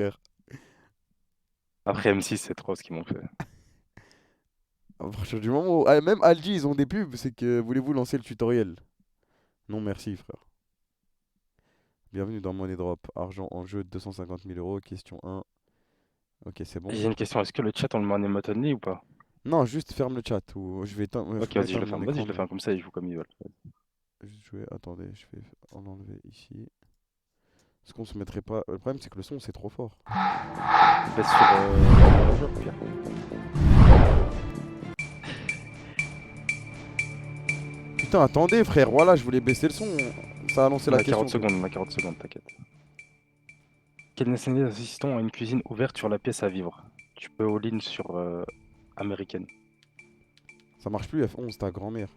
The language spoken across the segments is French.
frère. Après M6, c'est trop ce qu'ils m'ont fait. À partir du moment où même Aldi, ils ont des pubs, c'est que voulez-vous lancer le tutoriel? Non, merci, frère. Bienvenue dans Money Drop. Argent en jeu, 250 000 euros. Question 1. Ok, c'est bon. J'ai une question, est-ce que le chat on le met en emote only ou pas? Non, juste ferme le chat. Ou je vais faut Ok, pas vas-y, je le éteindre mon ferme. Vas-y, écran, je le mais ferme comme ça, ils jouent comme ils veulent. juste jouer. Attendez, je vais en enlever ici. Est-ce qu'on se mettrait pas. Le problème, c'est que le son, c'est trop fort. Baisse sur le jeu, Pierre. Putain, attendez, frère. Voilà, je voulais baisser le son. Ça a lancé On la a question, 40 frère. secondes, on a 40 secondes, t'inquiète. Quelle nationalité assistons à une cuisine ouverte sur la pièce à vivre? Tu peux all-in sur américaine. Ça marche plus, F11, ta grand-mère.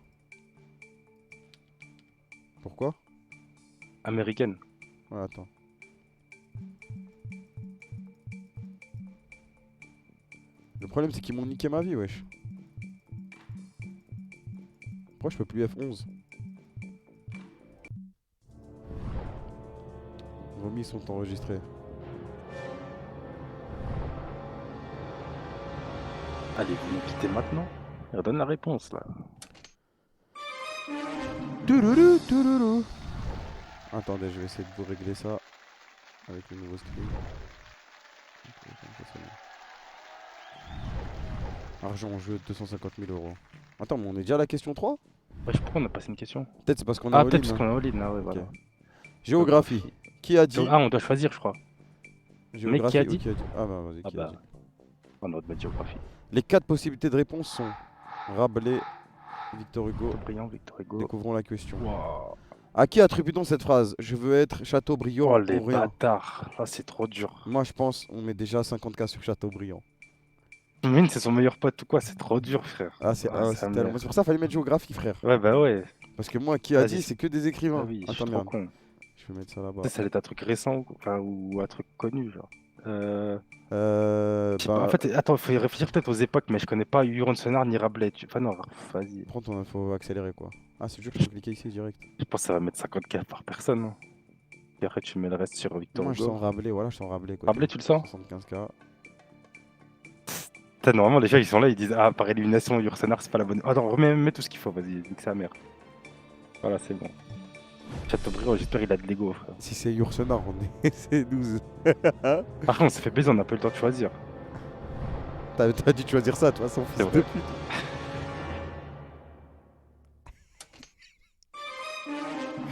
Pourquoi? Américaine. Ouais, attends. Le problème, c'est qu'ils m'ont niqué ma vie, wesh. Pourquoi je peux plus F11? Vos mises sont enregistrées. Allez, vous me quittez maintenant? Redonne la réponse là. Touloulou, touloulou. Attendez, je vais essayer de vous régler ça avec le nouveau screen. Argent en jeu, 250 000 euros. Attends, mais on est déjà à la question 3? Wesh, pourquoi on a passé une question? Peut-être c'est parce qu'on est Ah, peut-être all-in, parce hein. qu'on est all-in, ah ouais, Ok. voilà. Géographie. Géographie. Qui a dit? Ah, on doit choisir, je crois. Mec qui a Géographie ou dit? qui a dit? Ah bah vas-y, Ah qui a bah, dit? on doit mettre géographie. Les 4 possibilités de réponse sont Rabelais, Victor Hugo. Chateaubriand, Victor Hugo. Découvrons la question. Wow. À qui attribue-t-on cette phrase? Je veux être Oh Chateaubriand les ou rien. bâtards. Là, c'est trop dur. Moi, je pense on met déjà 50K sur Chateaubriand. Mine, c'est son meilleur pote ou quoi? C'est trop dur, frère. Ah, c'est Ah, sa tellement. mère. C'est pour ça qu'il fallait mettre géographie, frère. Ouais, bah ouais. Parce que moi, qui a Vas-y. dit, c'est que des Ah écrivains. oui, je suis Attends, trop merde. con. Je vais mettre ça là-bas. Tu sais, ça allait être un truc récent enfin, ou un truc connu, genre. Je sais pas. En Bah, fait, attends, il faut y réfléchir peut-être aux époques, mais je connais pas Huron Sonar ni Rabelais. Enfin, non, vas-y. prends ton info, accélérer quoi. Ah, c'est juste, je peux cliquer ici direct. Je pense que ça va mettre 50K par personne, hein. Et après, tu mets le reste sur Victor Moi, je Hugo. sens Rabelais, voilà, je sens Rabelais côté. Rabelais, tu le sens? 75K. Putain, normalement, les gens, ils sont là, ils disent ah, par élimination, Huron Sonar, c'est pas la bonne. Attends, mets tout ce qu'il faut, vas-y, nique sa mère. Voilà, c'est bon. Chateaubriand, j'espère il a de l'ego, frère. Si c'est Yourcenar, on est. C'est 12. Par contre, on s'est fait baiser, on n'a pas eu le temps de choisir. T'as dû choisir ça, toi, son C'est fils de vrai. pute.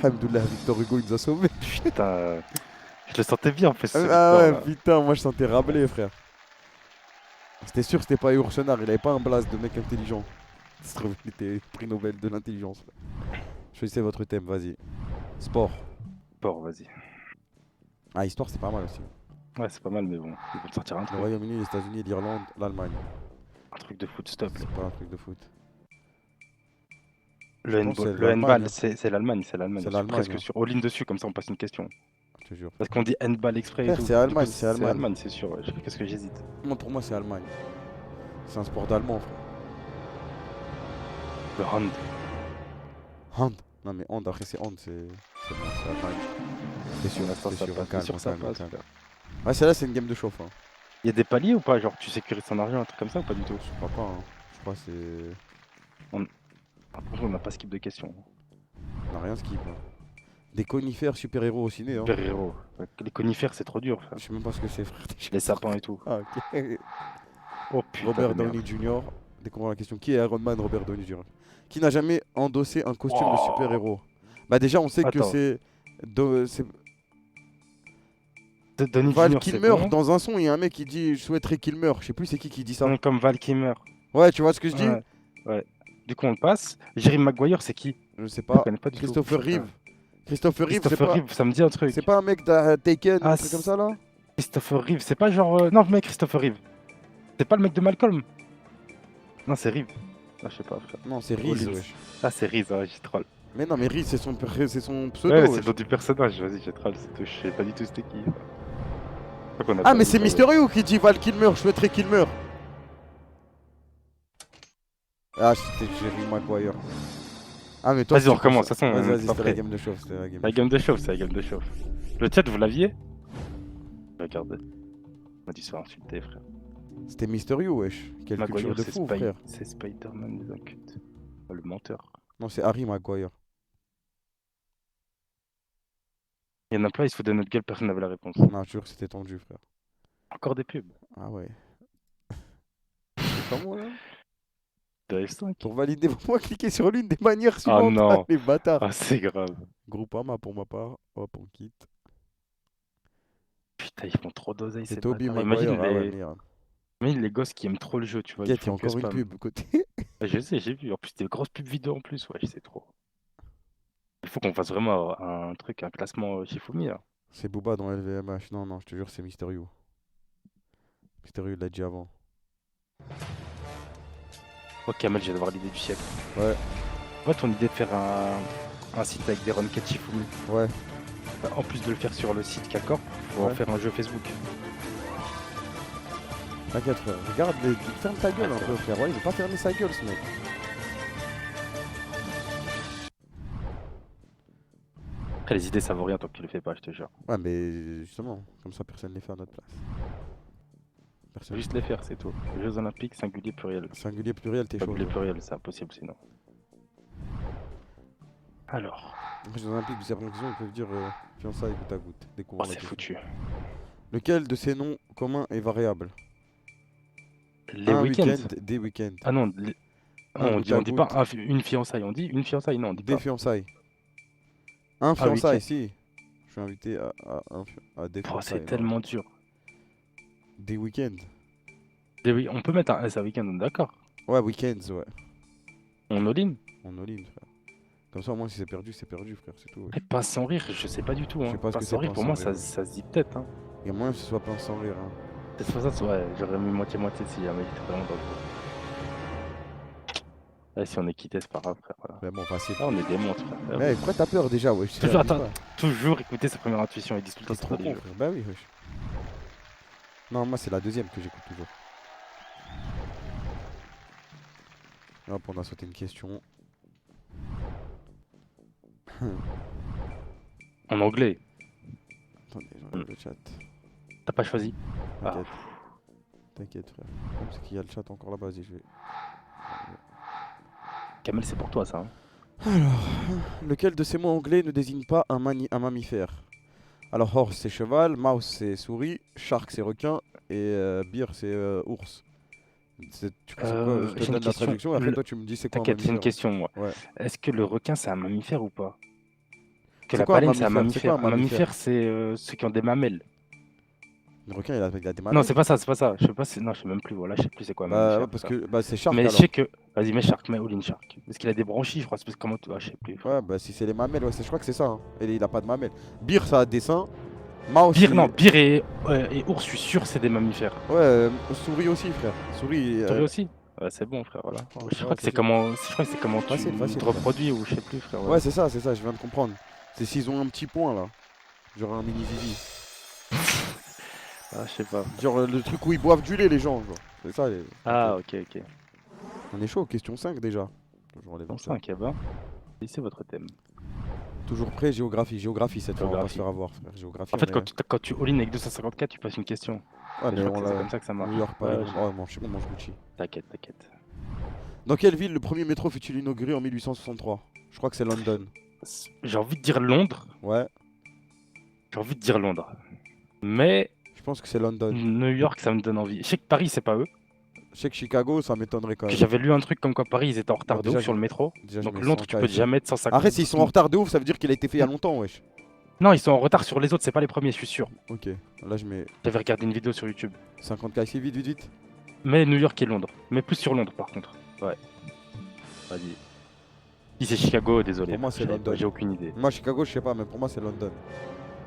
Alhamdoulilah, Victor Hugo, il nous a sauvés. Putain, je le sentais bien en fait, ce Ah Victor ouais, là. putain, moi je sentais Rabelais, frère. C'était sûr que c'était pas Yourcenar, il avait pas un blast de mec intelligent. Il se trouve qu'il était prix Nobel de l'intelligence. Choisissez votre thème, vas-y. Sport. Bon, vas-y. Ah, histoire, c'est pas mal aussi. Ouais, c'est pas mal, mais bon, ils veulent sortir un Le truc. Royaume-Uni, les États-Unis, l'Irlande, l'Allemagne. Un truc de foot, stop. C'est pas un truc de foot. Je Le pense que handball, c'est le l'Allemagne, handball, hein. c'est l'Allemagne, c'est l'Allemagne. C'est Je suis l'Allemagne, presque hein. sûr. All-in dessus, comme ça on passe une question. Je te jure. Parce qu'on dit handball exprès et Frère, tout. c'est Du coup, Allemagne, c'est c'est Allemagne. Allemagne, c'est sûr. Ouais. Qu'est-ce que j'hésite? Moi, pour moi, c'est Allemagne. C'est un sport d'allemand, frère. Le hand. Hand. Non, mais hand, après, c'est hand, c'est bon, c'est Allemagne. C'est sûr, Pour l'instant, c'est ça sûr, on passe. calme, C'est sûr, on ça calme, on passe, calme. frère. Ouais, celle-là, c'est une game de chauffe, hein. Il y a des paliers ou pas? Genre, tu sécurises ton argent, un truc comme ça ou pas du tout? Je crois pas, hein. Je crois que c'est. Franchement, on n'a pas skip de questions. On a rien skip, hein. Des conifères super-héros au ciné, hein. Super héros. Les conifères, c'est trop dur, frère. Je sais même pas ce que c'est, frère. Les sapins et tout. Ah, ok. Oh putain Robert de merde. Downey Jr. Découvrons la question. Qui est Iron Man, Robert Downey Jr.? Qui n'a jamais endossé un costume de Wow. super-héros? Bah, déjà, on sait que Attends, c'est Donnie Val Junior, c'est Kilmer. bon. Dans un son, il y a un mec qui dit je souhaiterais qu'il meure. Je sais plus c'est qui dit ça. Comme Val Kilmer. Ouais, tu vois ce que je dis? Ouais, ouais. Du coup, on le passe. Jerry Maguire, c'est qui? Je sais Je pas. connais pas du tout. Christopher Reeve. Christopher Reeve, Christopher Reeve, ça me dit un c'est truc. pas un mec de Taken ou un Ah, truc comme ça là? Christopher Reeve, c'est pas genre. Non, mec, Christopher Reeve. C'est pas le mec de Malcolm. Non, c'est Reeve. Ah, je sais pas, frère. Non, c'est Reese, Hollins. wesh. Ah, c'est Reeve, ouais, j'ai troll. Mais non, mais Reese, c'est son Ouais, pseudo, c'est le wesh. nom du personnage. Vas-y, j'ai troll, c'est tout. Je sais pas du tout c'était qui. Je crois qu'on a Ah, mais perdu, c'est ça y est. Mysterio qui dit Val Kilmer, je souhaiterais qu'il meure. Ah, c'était Jerry Maguire. Ah, mais toi, Vas-y, on tu penses recommence. De ça. toute façon, Vas-y, on vas-y, est pas c'était la prêt. game de chauffe. C'était la game La de game chauffe. de chauffe, c'est la game de chauffe. Le chat, vous l'aviez? Regardez. On m'a dit se faire insulter, frère. C'était Mister You, wesh. Quelle culture Maguire, de fou, frère. c'est Spider-Man des incultes. Oh, le menteur. Non, c'est Harry Maguire. Il y en a plein, ils se foutent de notre gueule, personne n'avait la réponse. Non, je te jure que c'était tendu, frère. Encore des pubs. Ah ouais. C'est comment là? De F5. Pour valider, faut cliquer sur l'une des manières Ah suivantes. Ah, non. les bâtards. Ah, c'est grave. Groupama pour ma part. Hop, on quitte. Putain, ils font trop d'oseille, C'est ces Toby bâtards. Maguire. Ah ouais, merde. Imagine les gosses qui aiment trop le jeu, tu vois, ils T'inquiète, il y a font que encore une spam. pub côté. Ah, je sais, j'ai vu. En plus, des grosses pubs vidéo en plus, ouais, c'est trop. Il faut qu'on fasse vraiment un truc, un classement Shifumi, là. C'est Booba dans LVMH. Non, non, je te jure, c'est Mister You. Mister You, il l'a dit avant. Oh, Kamel, j'ai d'avoir l'idée du siècle. Ouais, Ouais, ton idée de faire un site avec des requêtes Shifumi. ouais. Bah, en plus de le faire sur le site Calcorp, faut en Ouais. faire un jeu Facebook. T'inquiète, frère. Regarde, ferme ta gueule Ah, un c'est peu, frère. Ouais, il veut pas fermer sa gueule, ce mec. Après, les idées, ça vaut rien tant que tu le fais pas, je te jure. Ouais, mais justement, comme ça, personne ne les fait à notre place. Faut Personne. juste les faire, c'est tout. Jeux olympiques, singulier, pluriel. Singulier, pluriel, t'es chaud. Singulier, toi. pluriel, c'est impossible sinon. Alors, Après, les Olympiques, vous savez, ils peuvent dire fiançailles goutte à goutte. Découvrons oh, la c'est question. foutu. Lequel de ces noms communs est variable? Les Un week-ends. week-end, des week-ends. Ah non, Un on goutte dit, à on dit pas goutte, une fiançaille, on dit une fiançaille, non, on dit des pas. fiançailles. Un Ah, week-end. fiançailles, si. Je suis invité à des Oh, c'est fiançailles. Non. tellement dur. Des week-ends. On peut mettre un S à week-end, on est d'accord. Ouais, week-ends, ouais. On all-in. On all-in, frère. Comme ça, au moins, si c'est perdu, frère, c'est tout. Ouais. Après, pince sans rire, je sais pas du tout. Je Hein. sais pas ce que Pince c'est sans rire, pince pour sans moi, rire. ça se dit peut-être. Hein. Il y a moyen que ce soit pince sans rire. Hein. Peut-être pas ça, ouais, j'aurais mis moitié-moitié si jamais j'étais vraiment dans le coup. Ouais, si on est quitté, c'est pas grave, frère. Voilà. Mais bon, facile. Là, on est des monstres, frère. Mais pourquoi t'as peur déjà, wesh? Toujours, Abuse attends, pas. toujours écouter sa première intuition et discuter T'es c'est trop trop con, des jeux. frère. Bah oui, wesh. Non, moi, c'est la deuxième que j'écoute toujours. Hop, on a sauté une question. En anglais, Attendez, j'enlève le chat. t'as pas choisi. T'inquiète. T'inquiète, frère. Comme c'est qu'il y a le chat encore là-bas, vas-y, je vais. Kamel, c'est pour toi, ça. Hein. Alors, lequel de ces mots anglais ne désigne pas un mammifère? Alors, horse c'est cheval, mouse c'est souris, shark c'est requin et bear c'est ours. Tu sais quoi? Je te J'ai une donne la question. traduction et après toi tu me dis c'est quoi un T'inquiète, j'ai une mammifère. question, moi. Ouais. Est-ce que le requin, c'est un mammifère ou pas? Que C'est la quoi un baleine, c'est un mammifère? C'est quoi mammifère. un Un mammifère? mammifère, c'est ceux qui ont des mamelles. Le requin il a des Non, mamelles. c'est pas ça, c'est pas ça. Je sais pas si... Non, je sais même plus. Voilà, je sais plus c'est quoi un Bah mammifère. ouais, parce Ça. que bah, c'est shark Mais je alors. sais que. Vas-y, mets Shark, mets all-in Shark. Parce qu'il a des branchies, je crois. C'est parce que comment. Ah, je sais plus. Frère. Ouais, bah si c'est les mamelles, ouais, je crois que c'est ça. Hein. Et il a pas de mamelles. Bear ça a des seins. Mouse. Bear, non, Bear et ours, je suis sûr, c'est des mammifères. Ouais, souris aussi, frère. Souris. Toi aussi? Ouais, c'est bon, frère, voilà. Je crois que c'est facile. comment, je crois que c'est comment tu Facile, facile, te reproduis ou je sais plus, frère. Ouais, c'est ça, je viens de comprendre. C'est s'ils ont un petit point là. Genre un mini zizi. Ah, je sais pas. Genre le truc où ils boivent du lait, les gens. Genre. C'est ça. Ah, ok, ok. On est chaud, question 5 déjà. Toujours les Bon, 20. 5, ben. Et c'est votre thème. Toujours prêt, géographie. Géographie cette fois, on va pas se Géographie. faire avoir, frère. Géographie. En fait, on est- quand tu all-in avec 254, tu passes une question. Ouais, Je mais crois on que c'est l'a. comme ça que ça marche. New York, Paris. Ouais, Oh, on mange Gucci. T'inquiète, t'inquiète. Dans quelle ville le premier métro fut-il inauguré en 1863? Je crois que c'est London. J'ai envie de dire Londres. Ouais, J'ai envie de dire Londres. Mais je pense que c'est London. New York, ça me donne envie. Je sais que Paris, c'est pas eux. Je sais que Chicago, ça m'étonnerait quand Que même. j'avais lu un truc comme quoi Paris, ils étaient en retard Bon, de déjà, ouf sur le métro. Déjà, je Donc mets Londres, 100 tu peux KG. jamais être 150. Arrête, s'ils sont en retard de ouf, ça veut dire qu'il a été fait il y a longtemps, wesh. Non, ils sont en retard sur les autres, c'est pas les premiers, je suis sûr. Ok, là je mets J'avais regardé une vidéo sur YouTube. 50 KG, vite, vite, vite. Mais New York et Londres. Mais plus sur Londres, par contre. Ouais. Vas-y. Si c'est Chicago, désolé. Pour moi, c'est J'avais London. pas- J'ai aucune idée. Moi, Chicago, je sais pas, mais pour moi, c'est London.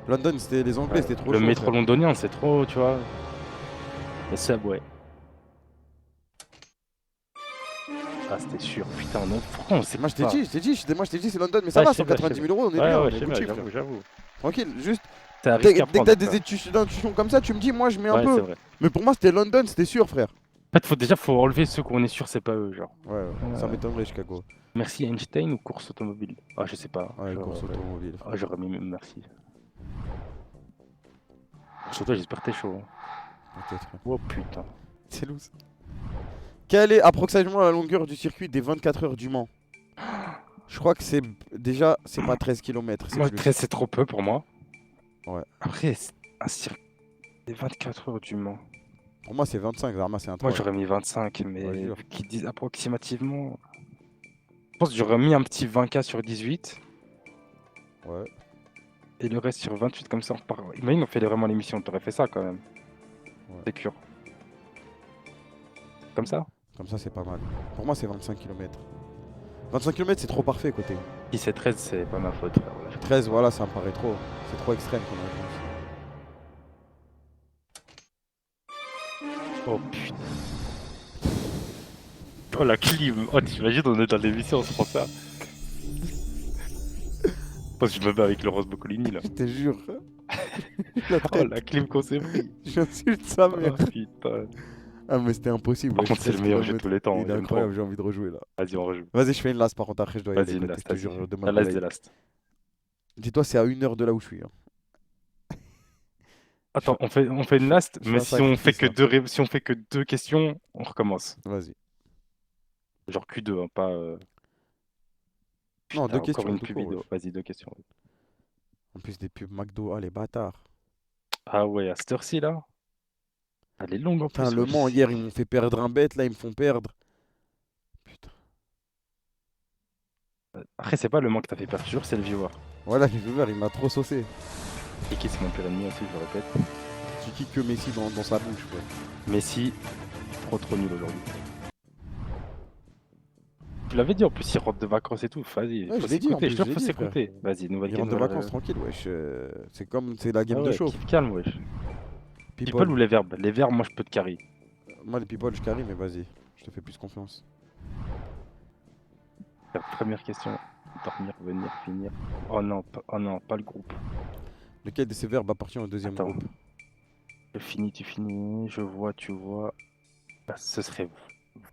London, c'était les Anglais, c'était trop Le chaud. métro frère. londonien, c'est trop, tu vois. Le subway. Ah, c'était sûr. Putain, pourquoi on sait Moi, je t'ai pas dit, c'est London, mais ça Ouais, va, je sais bien, 190 je 000 euros, on est Ouais, bien, ouais, on je est sais bien, Gucci, j'avoue, frère. j'avoue. Tranquille, juste, C'est un dès risque à que prendre. t'as des frère. intuitions comme ça, tu me dis, moi, je mets un Ouais, c'est peu. vrai. Mais pour moi, c'était London, c'était sûr, frère. En fait, faut enlever ceux qu'on est sûr, c'est pas eux, genre. Ouais, ça m'étonnerait, Chicago. Merci Einstein ou course automobile? Ah, je sais pas. Ouais, Genre, course automobile. Ah, j'aurais mis merci. Sur toi, j'espère que t'es chaud. Hein. Peut-être. Oh putain. C'est loose. Quelle est approximativement la longueur du circuit des 24 heures du Mans? Je crois que c'est déjà, c'est pas 13 km, c'est Moi, plus. 13, c'est trop peu pour moi. Ouais. Après, un circuit des 24 heures du Mans. Pour moi, c'est 25. Zarma, c'est un Moi, 3. j'aurais mis 25, Ouais, mais jure. vu qu'ils disent approximativement. Je pense que j'aurais mis un petit 20K sur 18 Ouais. et le reste sur 28, comme ça on repart. Imagine, on fait vraiment l'émission, t'aurais fait ça quand même. Ouais. C'est sûr. Comme ça. Comme ça, c'est pas mal. Pour moi, c'est 25 km. 25 km, c'est trop parfait côté. Si c'est 13, c'est pas ma faute, frère. 13, voilà, ça me paraît trop. C'est trop extrême comme réponse. Oh putain. Oh la clim. Oh, t'imagines, on est dans l'émission, on se prend ça. Je pense que je me bats avec Laurence Boccolini là. Je te jure. La Oh traite. la clim qu'on s'est pris. J'insulte sa mère. Oh putain. Ah, mais c'était impossible. Par wesh, contre, c'est le 13 meilleur jeu de kilomètres. tous les temps. Il est J'aime trop. incroyable, j'ai envie de rejouer là. Vas-y, on rejoue. Vas-y, je fais une last par contre, après je dois y aller. Vas-y, une Côté, last, je te vas-y. jure, demain La je last dois y des aller. last. Dis-toi, c'est à 1 heure de là où je suis. Hein. Attends, on fait une last, je mais fais un si on fait sacrifice, que là. si on fait que 2 questions, on recommence. Vas-y. Genre Q2, hein, pas. Non, Putain, 2 encore questions, une tout pub court. vidéo. Wesh. Vas-y, 2 questions. En plus des pubs McDo, ah les bâtards. Ah ouais, à cette heure-ci là. Elle est longue en Putain, plus, Le wesh. Mans, hier, ils m'ont fait perdre un bet, là, ils me font perdre. Putain. Après, c'est pas le manque que t'as fait perdre, toujours c'est le viewer. Voilà, les viewers, il m'a trop saucé. Et qui c'est mon pire ennemi aussi, je le répète. Tu kicks que Messi dans sa bouche, quoi. Messi, trop nul aujourd'hui. Tu l'avais dit en plus, il rentre de vacances et tout. Vas-y, Ouais, faut je l'ai dit, en s'écouter. plus, Je te je l'ai faut dit, frère. s'écouter. Vas-y, nouvelle Il game. rentre de vacances tranquille, wesh. C'est comme, c'est la game Ah de ouais, chauffe. kiff calme, wesh. People People. ou les verbes? Les verbes, moi je peux te carry. Moi, les people, je carry, mais vas-y. Je te fais plus confiance. La première question. Dormir, venir, finir. Oh non, oh non, pas le groupe. Lequel de ces verbes appartient au deuxième Attends. groupe? Je finis, tu finis. Je vois, tu vois. Bah, ce serait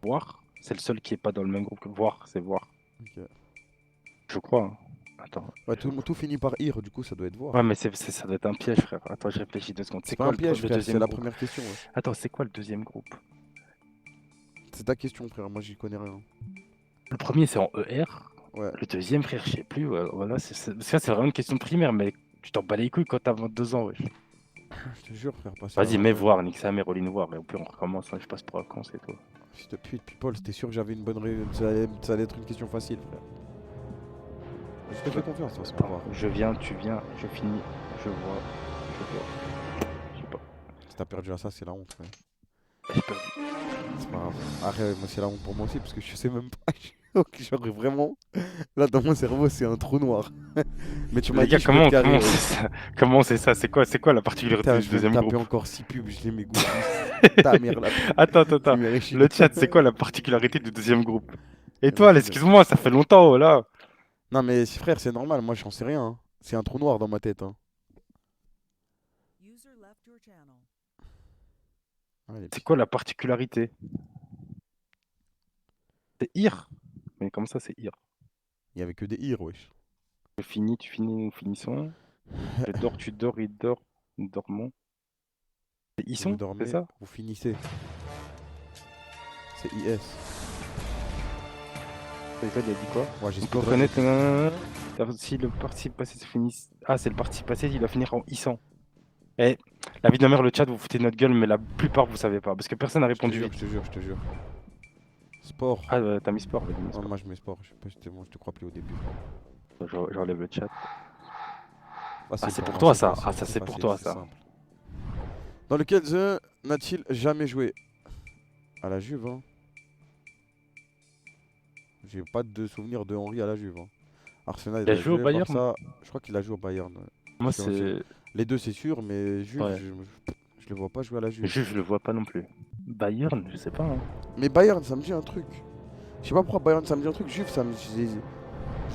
voir. C'est le seul qui est pas dans le même groupe que voir, c'est voir. Ok. Je crois. Hein. Attends. Ouais, tout finit par ir, du coup, ça doit être voir. Ouais, mais ça doit être un piège, frère. Attends, je réfléchis 2 secondes. C'est C'est pas quoi un piège, le frère, deuxième c'est la groupe? première question. Ouais. Attends, c'est quoi le deuxième groupe? C'est ta question, frère, moi j'y connais rien. Le premier, c'est en ER. Ouais. Le deuxième, frère, je sais plus. Voilà, ça, c'est vraiment une question primaire, mais tu t'en bats les couilles quand t'as 22 ans, wesh. Je te jure, frère, passer Vas-y, à mets 22. voir, nique sa mère, all in voir. Et au pire, on recommence. Hein, je passe pour un con, c'est tout. Fils de pute, people, c'était sûr que j'avais une bonne ça allait être une question facile, frère. Je te fais confiance, de toute façon, on va voir. Je viens, tu viens, je finis, je vois, je vois. Je sais pas. Si t'as perdu à ça, c'est la honte, frère. J'ai perdu. C'est pas grave. Arrête, moi c'est la honte pour moi aussi, parce que je sais même pas. Genre vraiment, là dans mon cerveau, c'est un trou noir. Mais tu m'as Les dit, gars, je peux te carrer, comment ouais. c'est ça? Comment c'est ça? C'est quoi la particularité Putain, du je viens de deuxième taper groupe? encore 6 pubs, je les mets goût. Ta mère, là. Attends. Tu m'as réussi. Le chat, c'est quoi la particularité du deuxième groupe? Et Eh, toi, vas-y, excuse-moi, ça fait longtemps, oh, là. Non mais frère, c'est normal, moi j'en sais rien. Hein. C'est un trou noir dans ma tête. Hein. User left your channel. Allez, C'est quoi la particularité? C'est ir. Mais comment ça, c'est ir? il y avait que des ir, wesh. Je finis, tu finis, nous finissons. Je dors, tu dors, il dort, nous dormons. C'est ils Si vous sont, dormez, c'est ça? vous finissez. C'est IS. Et toi, il a dit quoi? Ouais, On j'espère. peut reconnaître si le participe passé se finit. Ah, c'est le participe passé, il va finir en issant. Eh, la vie de ma mère, le chat, vous foutez de notre gueule, mais la plupart vous savez pas. Parce que personne n'a Je te répondu jure, vite. je te jure. Sport. Ah, t'as mis sport, vas-y, mets Non, sport. moi je mets sport, je sais pas, moi, je te crois plus au début. J'enlève le chat. Ah, c'est pour moi, toi, c'est ça. facile, Ah, ça, c'est pour facile, toi, c'est ça. simple. Dans lequel The n'a-t-il jamais joué? À la Juve, hein. J'ai pas de souvenir de Henry à la Juve. Hein. Arsenal, Il a joué au Bayern? Barça, je crois qu'il a joué au Bayern. Ouais. Moi, C'est aussi- c'est. Les deux, c'est sûr, mais Juve, Ouais. je le vois pas jouer à la Juve. Juve, je le vois pas non plus. Bayern, je sais pas. Hein. Mais Bayern, ça me dit un truc. Je sais pas pourquoi Bayern, ça me dit un truc. Juve, ça me.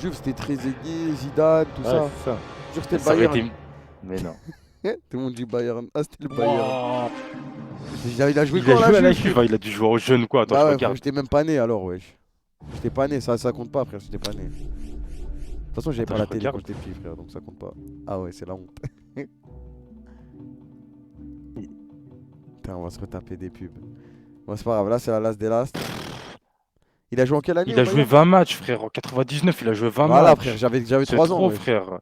Juve, c'était Trezeguet, Zidane, tout ça. Ouais, c'est ça. Juve, c'était le Ça aurait Bayern. été. Mais non. Tout le monde dit Bayern. Ah, c'était le Bayern. Oh, Il a joué il a quand joué à la Juve Juve, hein, il a dû jouer au jeune ou quoi? Attends, Bah je ouais, regarde. frère, j'étais même pas né alors, wesh. J'étais pas né, ça compte pas, frère, j'étais pas né. De toute façon, j'avais Attends, pas la je télé quand regarde. j'étais petit, frère, donc ça compte pas. Ah ouais, c'est la honte. Putain, on va se retaper des pubs. Bon, c'est pas grave, là c'est la last des last. Il a joué en quelle année Il au a joué Bayern? 20 matchs, frère. En 99, il a joué 20 Voilà, matchs. frère, j'avais C'est 3 ans, trop, wesh. frère.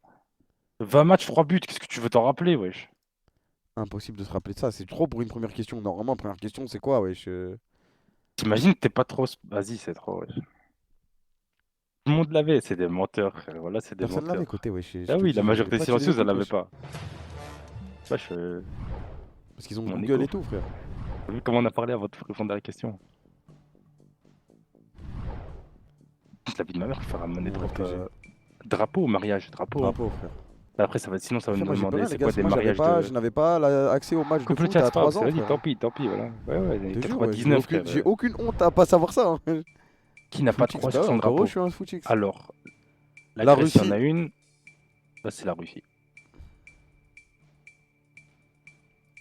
20 matchs, 3 buts. Qu'est-ce que tu veux t'en rappeler, wesh? Impossible de se rappeler de ça, c'est trop pour une première question. Normalement, première question, c'est quoi, wesh? T'imagines, t'es pas trop. Vas-y, c'est trop, wesh. Tout le monde l'avait, c'est des menteurs, frère. Voilà, c'est des Personne l'avait menteurs. côté, wesh. Je Ah te oui, la dis, j'ai majorité pas tiré les silencieuse, elle doutes, l'avait wesh. pas. Wesh, Parce qu'ils ont mon Google écho. et tout, frère. T'as vu comment on a parlé avant de répondre à la question? La vie de ma mère, il faut ramener Bon, LTG. drapeau au mariage, drapeau. Hein. Bravo, frère. Après, sinon, ça va Après, nous moi, j'ai pas demander rien, c'est les gars. quoi des Moi, mariages de. je n'avais pas accès au match de Coupe le foot chat, à c'est pas grave, 3 ans, vas-y, frère. tant pis, voilà. Ouais, Je te jure, ouais, 99, frère. j'ai aucune honte à pas savoir ça. Hein. Qui n'a pas de Footix, croix bah sur ouais, son frérot, drapeau? je suis un footix. Alors, la La Grèce, il y en Russie. a une. Là, c'est la Russie.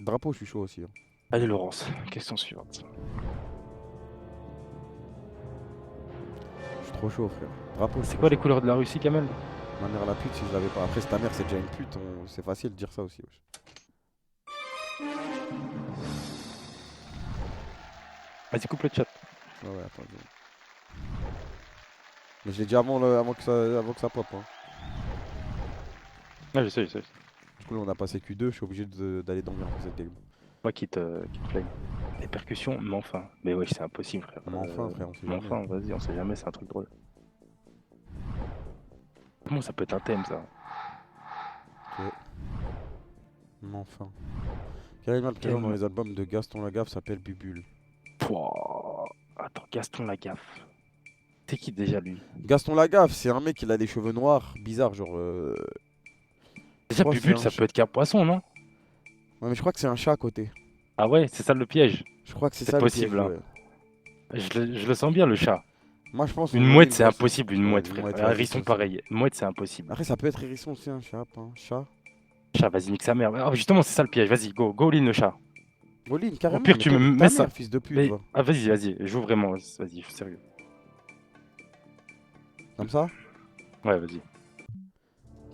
Drapeau, je suis chaud aussi. Hein. Allez, Laurence, question suivante. Je suis trop chaud, frère. Drapeau, je suis C'est trop quoi les chaud. couleurs de la Russie, Kamel? Ma mère la pute si je l'avais pas. Après, c'est ta mère, c'est déjà une pute. C'est facile de dire ça aussi. Wesh. Vas-y, coupe le chat. Ouais, ouais, attends. Mais je l'ai dit avant que ça pop. Hein. Ouais, je sais. Du coup, là, on a passé Q2. Je suis obligé d'aller dormir pour cette game. Moi qui te flame. Les percussions, mais enfin. Mais ouais, c'est impossible, frère. Mais enfin, frère, on sait mais jamais. enfin, vas-y, on sait jamais, c'est un truc drôle. Comment ça peut être un thème, ça? Mais enfin. Quel animal présent dans les albums de Gaston Lagaffe s'appelle Bubule? Pouah. Attends, Gaston Lagaffe. C'est qui déjà lui? Gaston Lagaffe, c'est un mec, il a les cheveux noirs, bizarre, genre. Déjà, crois que Bubule, c'est ça un peut être qu'un poisson, non? Ouais, mais je crois que c'est un chat à côté. Ah ouais, c'est ça le piège. Je crois que c'est C'est ça possible, le hein. piège, ouais. Je le sens bien, le chat. Moi, je pense. Une on mouette, aurait c'est une impossible, une Ouais, mouette, une frère. mouette, Un vas-y, hérisson, ça. pareil. Une mouette, c'est impossible. Après, ça peut être hérisson aussi, un chat. Hein. Chat. Chat, vas-y, nique sa mère. Ah, justement, c'est ça le piège. Vas-y, go all in, le chat. Pauline, Au carrément. pire, mais tu me ta mets ça. mère, fils de pute, Mais... va. Ah, vas-y, joue vraiment. Vas-y, je suis sérieux. Comme ça? Ouais, vas-y.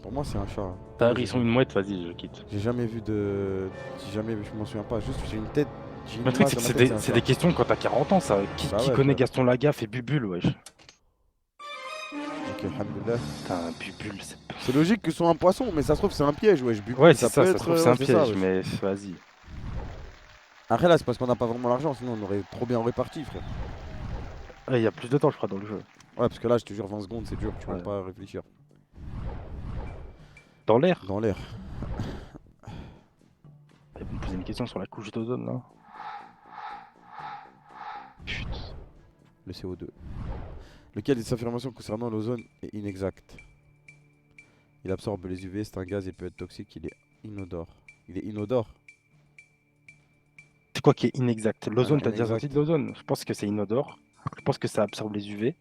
Pour moi, c'est un chat. T'as un Moi, hérisson, une mouette, vas-y, je quitte. J'ai jamais vu de. Je m'en souviens pas. Juste, j'ai une tête. J'ai une Le truc, image c'est que dans ma tête, c'est un des chat. questions quand t'as 40 ans, ça. Qui Bah ouais, connaît frère. Gaston Lagaffe et Bubule, wesh? Ok, alhamdoulilah. Putain, Bubule, c'est. C'est logique que ce soit un poisson, mais ça se trouve, c'est un piège, wesh. Bubule, Ouais, c'est ça, peut ça être. se trouve, c'est un ouais, ça, piège, wesh. mais vas-y. Après, là, c'est parce qu'on n'a pas vraiment l'argent, sinon on aurait trop bien réparti, frère. Il y a plus de temps, je crois, dans le jeu. Ouais, parce que là, je te jure, 20 secondes, c'est dur, tu vas Ouais. pas réfléchir. Dans l'air? Dans l'air. Vous me posez une question sur la couche d'ozone, là. Chut. Le CO2. Lequel des affirmations concernant l'ozone est inexact? Il absorbe les UV, c'est un gaz et peut être toxique, il est inodore. Il est inodore? C'est quoi qui est inexact? L'ozone, Alors, t'as déjà inexact. sorti de l'ozone? Je pense que c'est inodore. Je pense que ça absorbe les UV.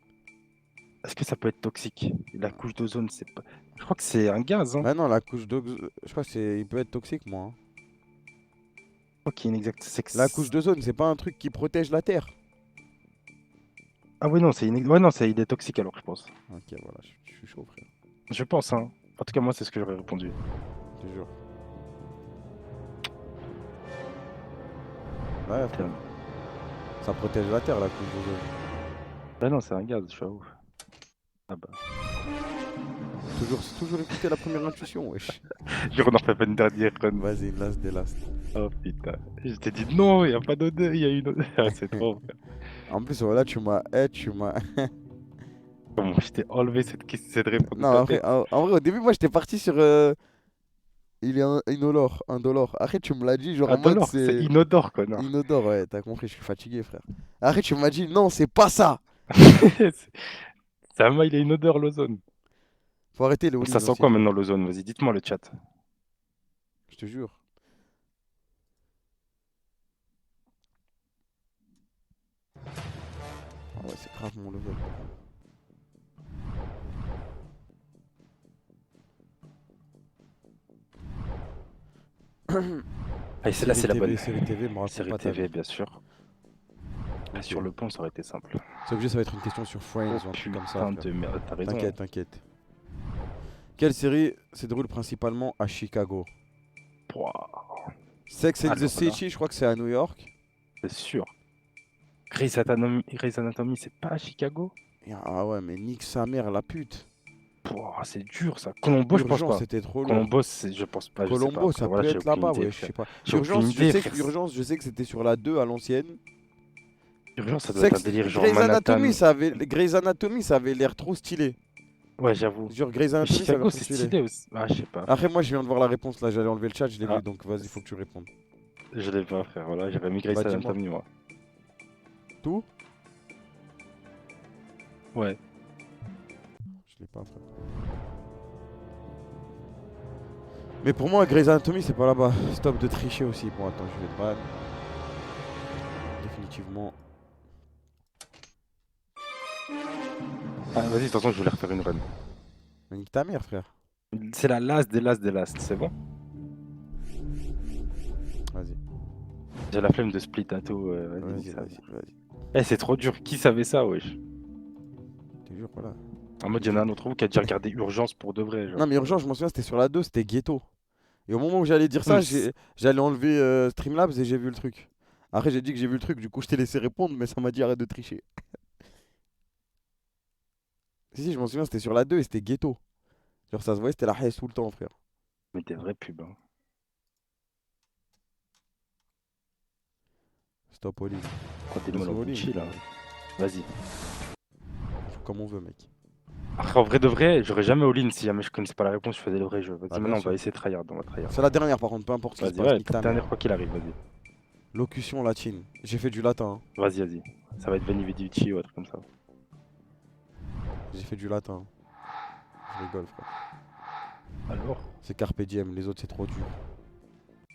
Est-ce que ça peut être toxique? La couche d'ozone, c'est pas. Je crois que c'est un gaz, hein. Bah non, la couche d'ozone, je crois que il peut être toxique, moi. Hein. Je crois qu'il est inexact. C'est que La couche d'ozone, c'est pas un truc qui protège la Terre. Ah oui, non, c'est ouais, non, il est toxique alors, je pense. Ok, voilà, je suis chaud, frère. Je pense, hein. En tout cas, moi, c'est ce que j'aurais répondu. Je te jure. Ouais, frère. Tiens. Ça protège la Terre, la couche d'ozone. Bah non, c'est un gaz, je suis à ouf. Ah bah. Toujours écouter la première intuition, wesh. On en refait pas une dernière run. Vas-y, last des last. Oh putain. Je t'ai dit non, il n'y a pas d'odeur, il y a une odeur. C'est trop, frère. En plus, voilà, tu m'as. Comment je t'ai enlevé cette réponse de Non, ta après, tête. en vrai, au début, moi, j'étais parti sur. Il est indolore, indolore. Après, tu me l'as dit, genre en mode Indolore, c'est inodore, quoi, non. Inodore, ouais, t'as compris, je suis fatigué, frère. Après, tu m'as dit, non, c'est pas ça. C'est un il a une odeur, l'ozone. Faut arrêter le Ça all-in sent aussi, quoi frère. maintenant, l'ozone? Vas-y, dites-moi le chat. Je te jure. Ah ouais, c'est grave mon level. Ah, et celle-là, c'est la bonne. Série TV, me raconte Série pas ta TV, vie. bien sûr. Ah, Ok. sur le pont, ça aurait été simple. C'est obligé, ça va être une question sur Friends Oh ou un truc comme ça. putain frère. de merde, t'as raison. T'inquiète, t'inquiète. Quelle série se déroule principalement à Chicago? Pouah. Sex and the Alors là. City, je crois que c'est à New York. C'est sûr. Grey's Anatomy, c'est pas à Chicago? Ah ouais, mais nique sa mère, la pute. Pouah, c'est dur ça. Colombo, je pense Urgence, pas. c'était trop lourd. Colombo, je pense pas, je sais pas. Colombo, Après, ça voilà, peut j'ai être aucune là-bas, idée, ouais, je frère. sais pas. J'ai aucune Urgence, idée, frère. Je sais que c'était sur la 2 à l'ancienne. Urgence, ça doit être un Sex... délire genre Grey's Anatomy, ça avait l'air trop stylé. Ouais, j'avoue. Genre, Grey's Anatomy, ça avait l'air Chicago, trop c'est stylé. stylé aussi. Ah, je sais pas. Après, moi, je viens de voir la réponse là, j'allais enlever le chat, je l'ai Ah. vu, donc vas-y, faut que tu répondes. Je l'ai pas, frère. Voilà, j'avais mis Grey's Bah, dis-moi. Anatomy, moi. Tout? Ouais. Je l'ai pas, frère. Mais pour moi, Grey's Anatomy, c'est pas là-bas. Stop de tricher aussi. Bon, attends, je vais te ban. Définitivement. Ah, vas-y, de toute façon, je voulais refaire une run. Mais nique ta mère, frère. C'est la last des last des last, c'est bon? Vas-y, J'ai la flemme de split ato. vas-y, ça. vas-y, vas-y. Eh, c'est trop dur. Qui savait ça, wesh? Je te jure, voilà. En mode, il y en a un autre vous qui a déjà regardé Urgence pour de vrai. Genre. Non, mais urgent, je m'en souviens, c'était sur la 2, c'était ghetto. Et au moment où j'allais dire ça, Oui, j'allais enlever Streamlabs et j'ai vu le truc. Après, j'ai dit que j'ai vu le truc, du coup, je t'ai laissé répondre, mais ça m'a dit arrête de tricher. Si, je m'en souviens, c'était sur la 2 et c'était ghetto. Genre, ça se voyait, c'était la haisse tout le temps, frère. Mais des vrais pubs. Hein. Stop, Oli. Quand t'es Stop, mal en Oli. Gucci, là. Vas-y. On joue comme on veut, mec. Après, en vrai de vrai, j'aurais jamais all-in si jamais je connaissais pas la réponse, je faisais le vrai jeu. Vas-y, Ah, bien maintenant, on sûr. va essayer de tryhard. On va tryhard. C'est la dernière, par contre, peu importe ce qui se Vas-y, passe. ouais, nique ta dernière mère. quoi qu'il arrive, vas-y. Locution latine. J'ai fait du latin. Hein. Vas-y, vas-y. Ça va être Veni Vidi Vici ou un truc comme ça. J'ai fait du latin. Je rigole, frère. Alors, C'est Carpe Diem, les autres, c'est trop dur.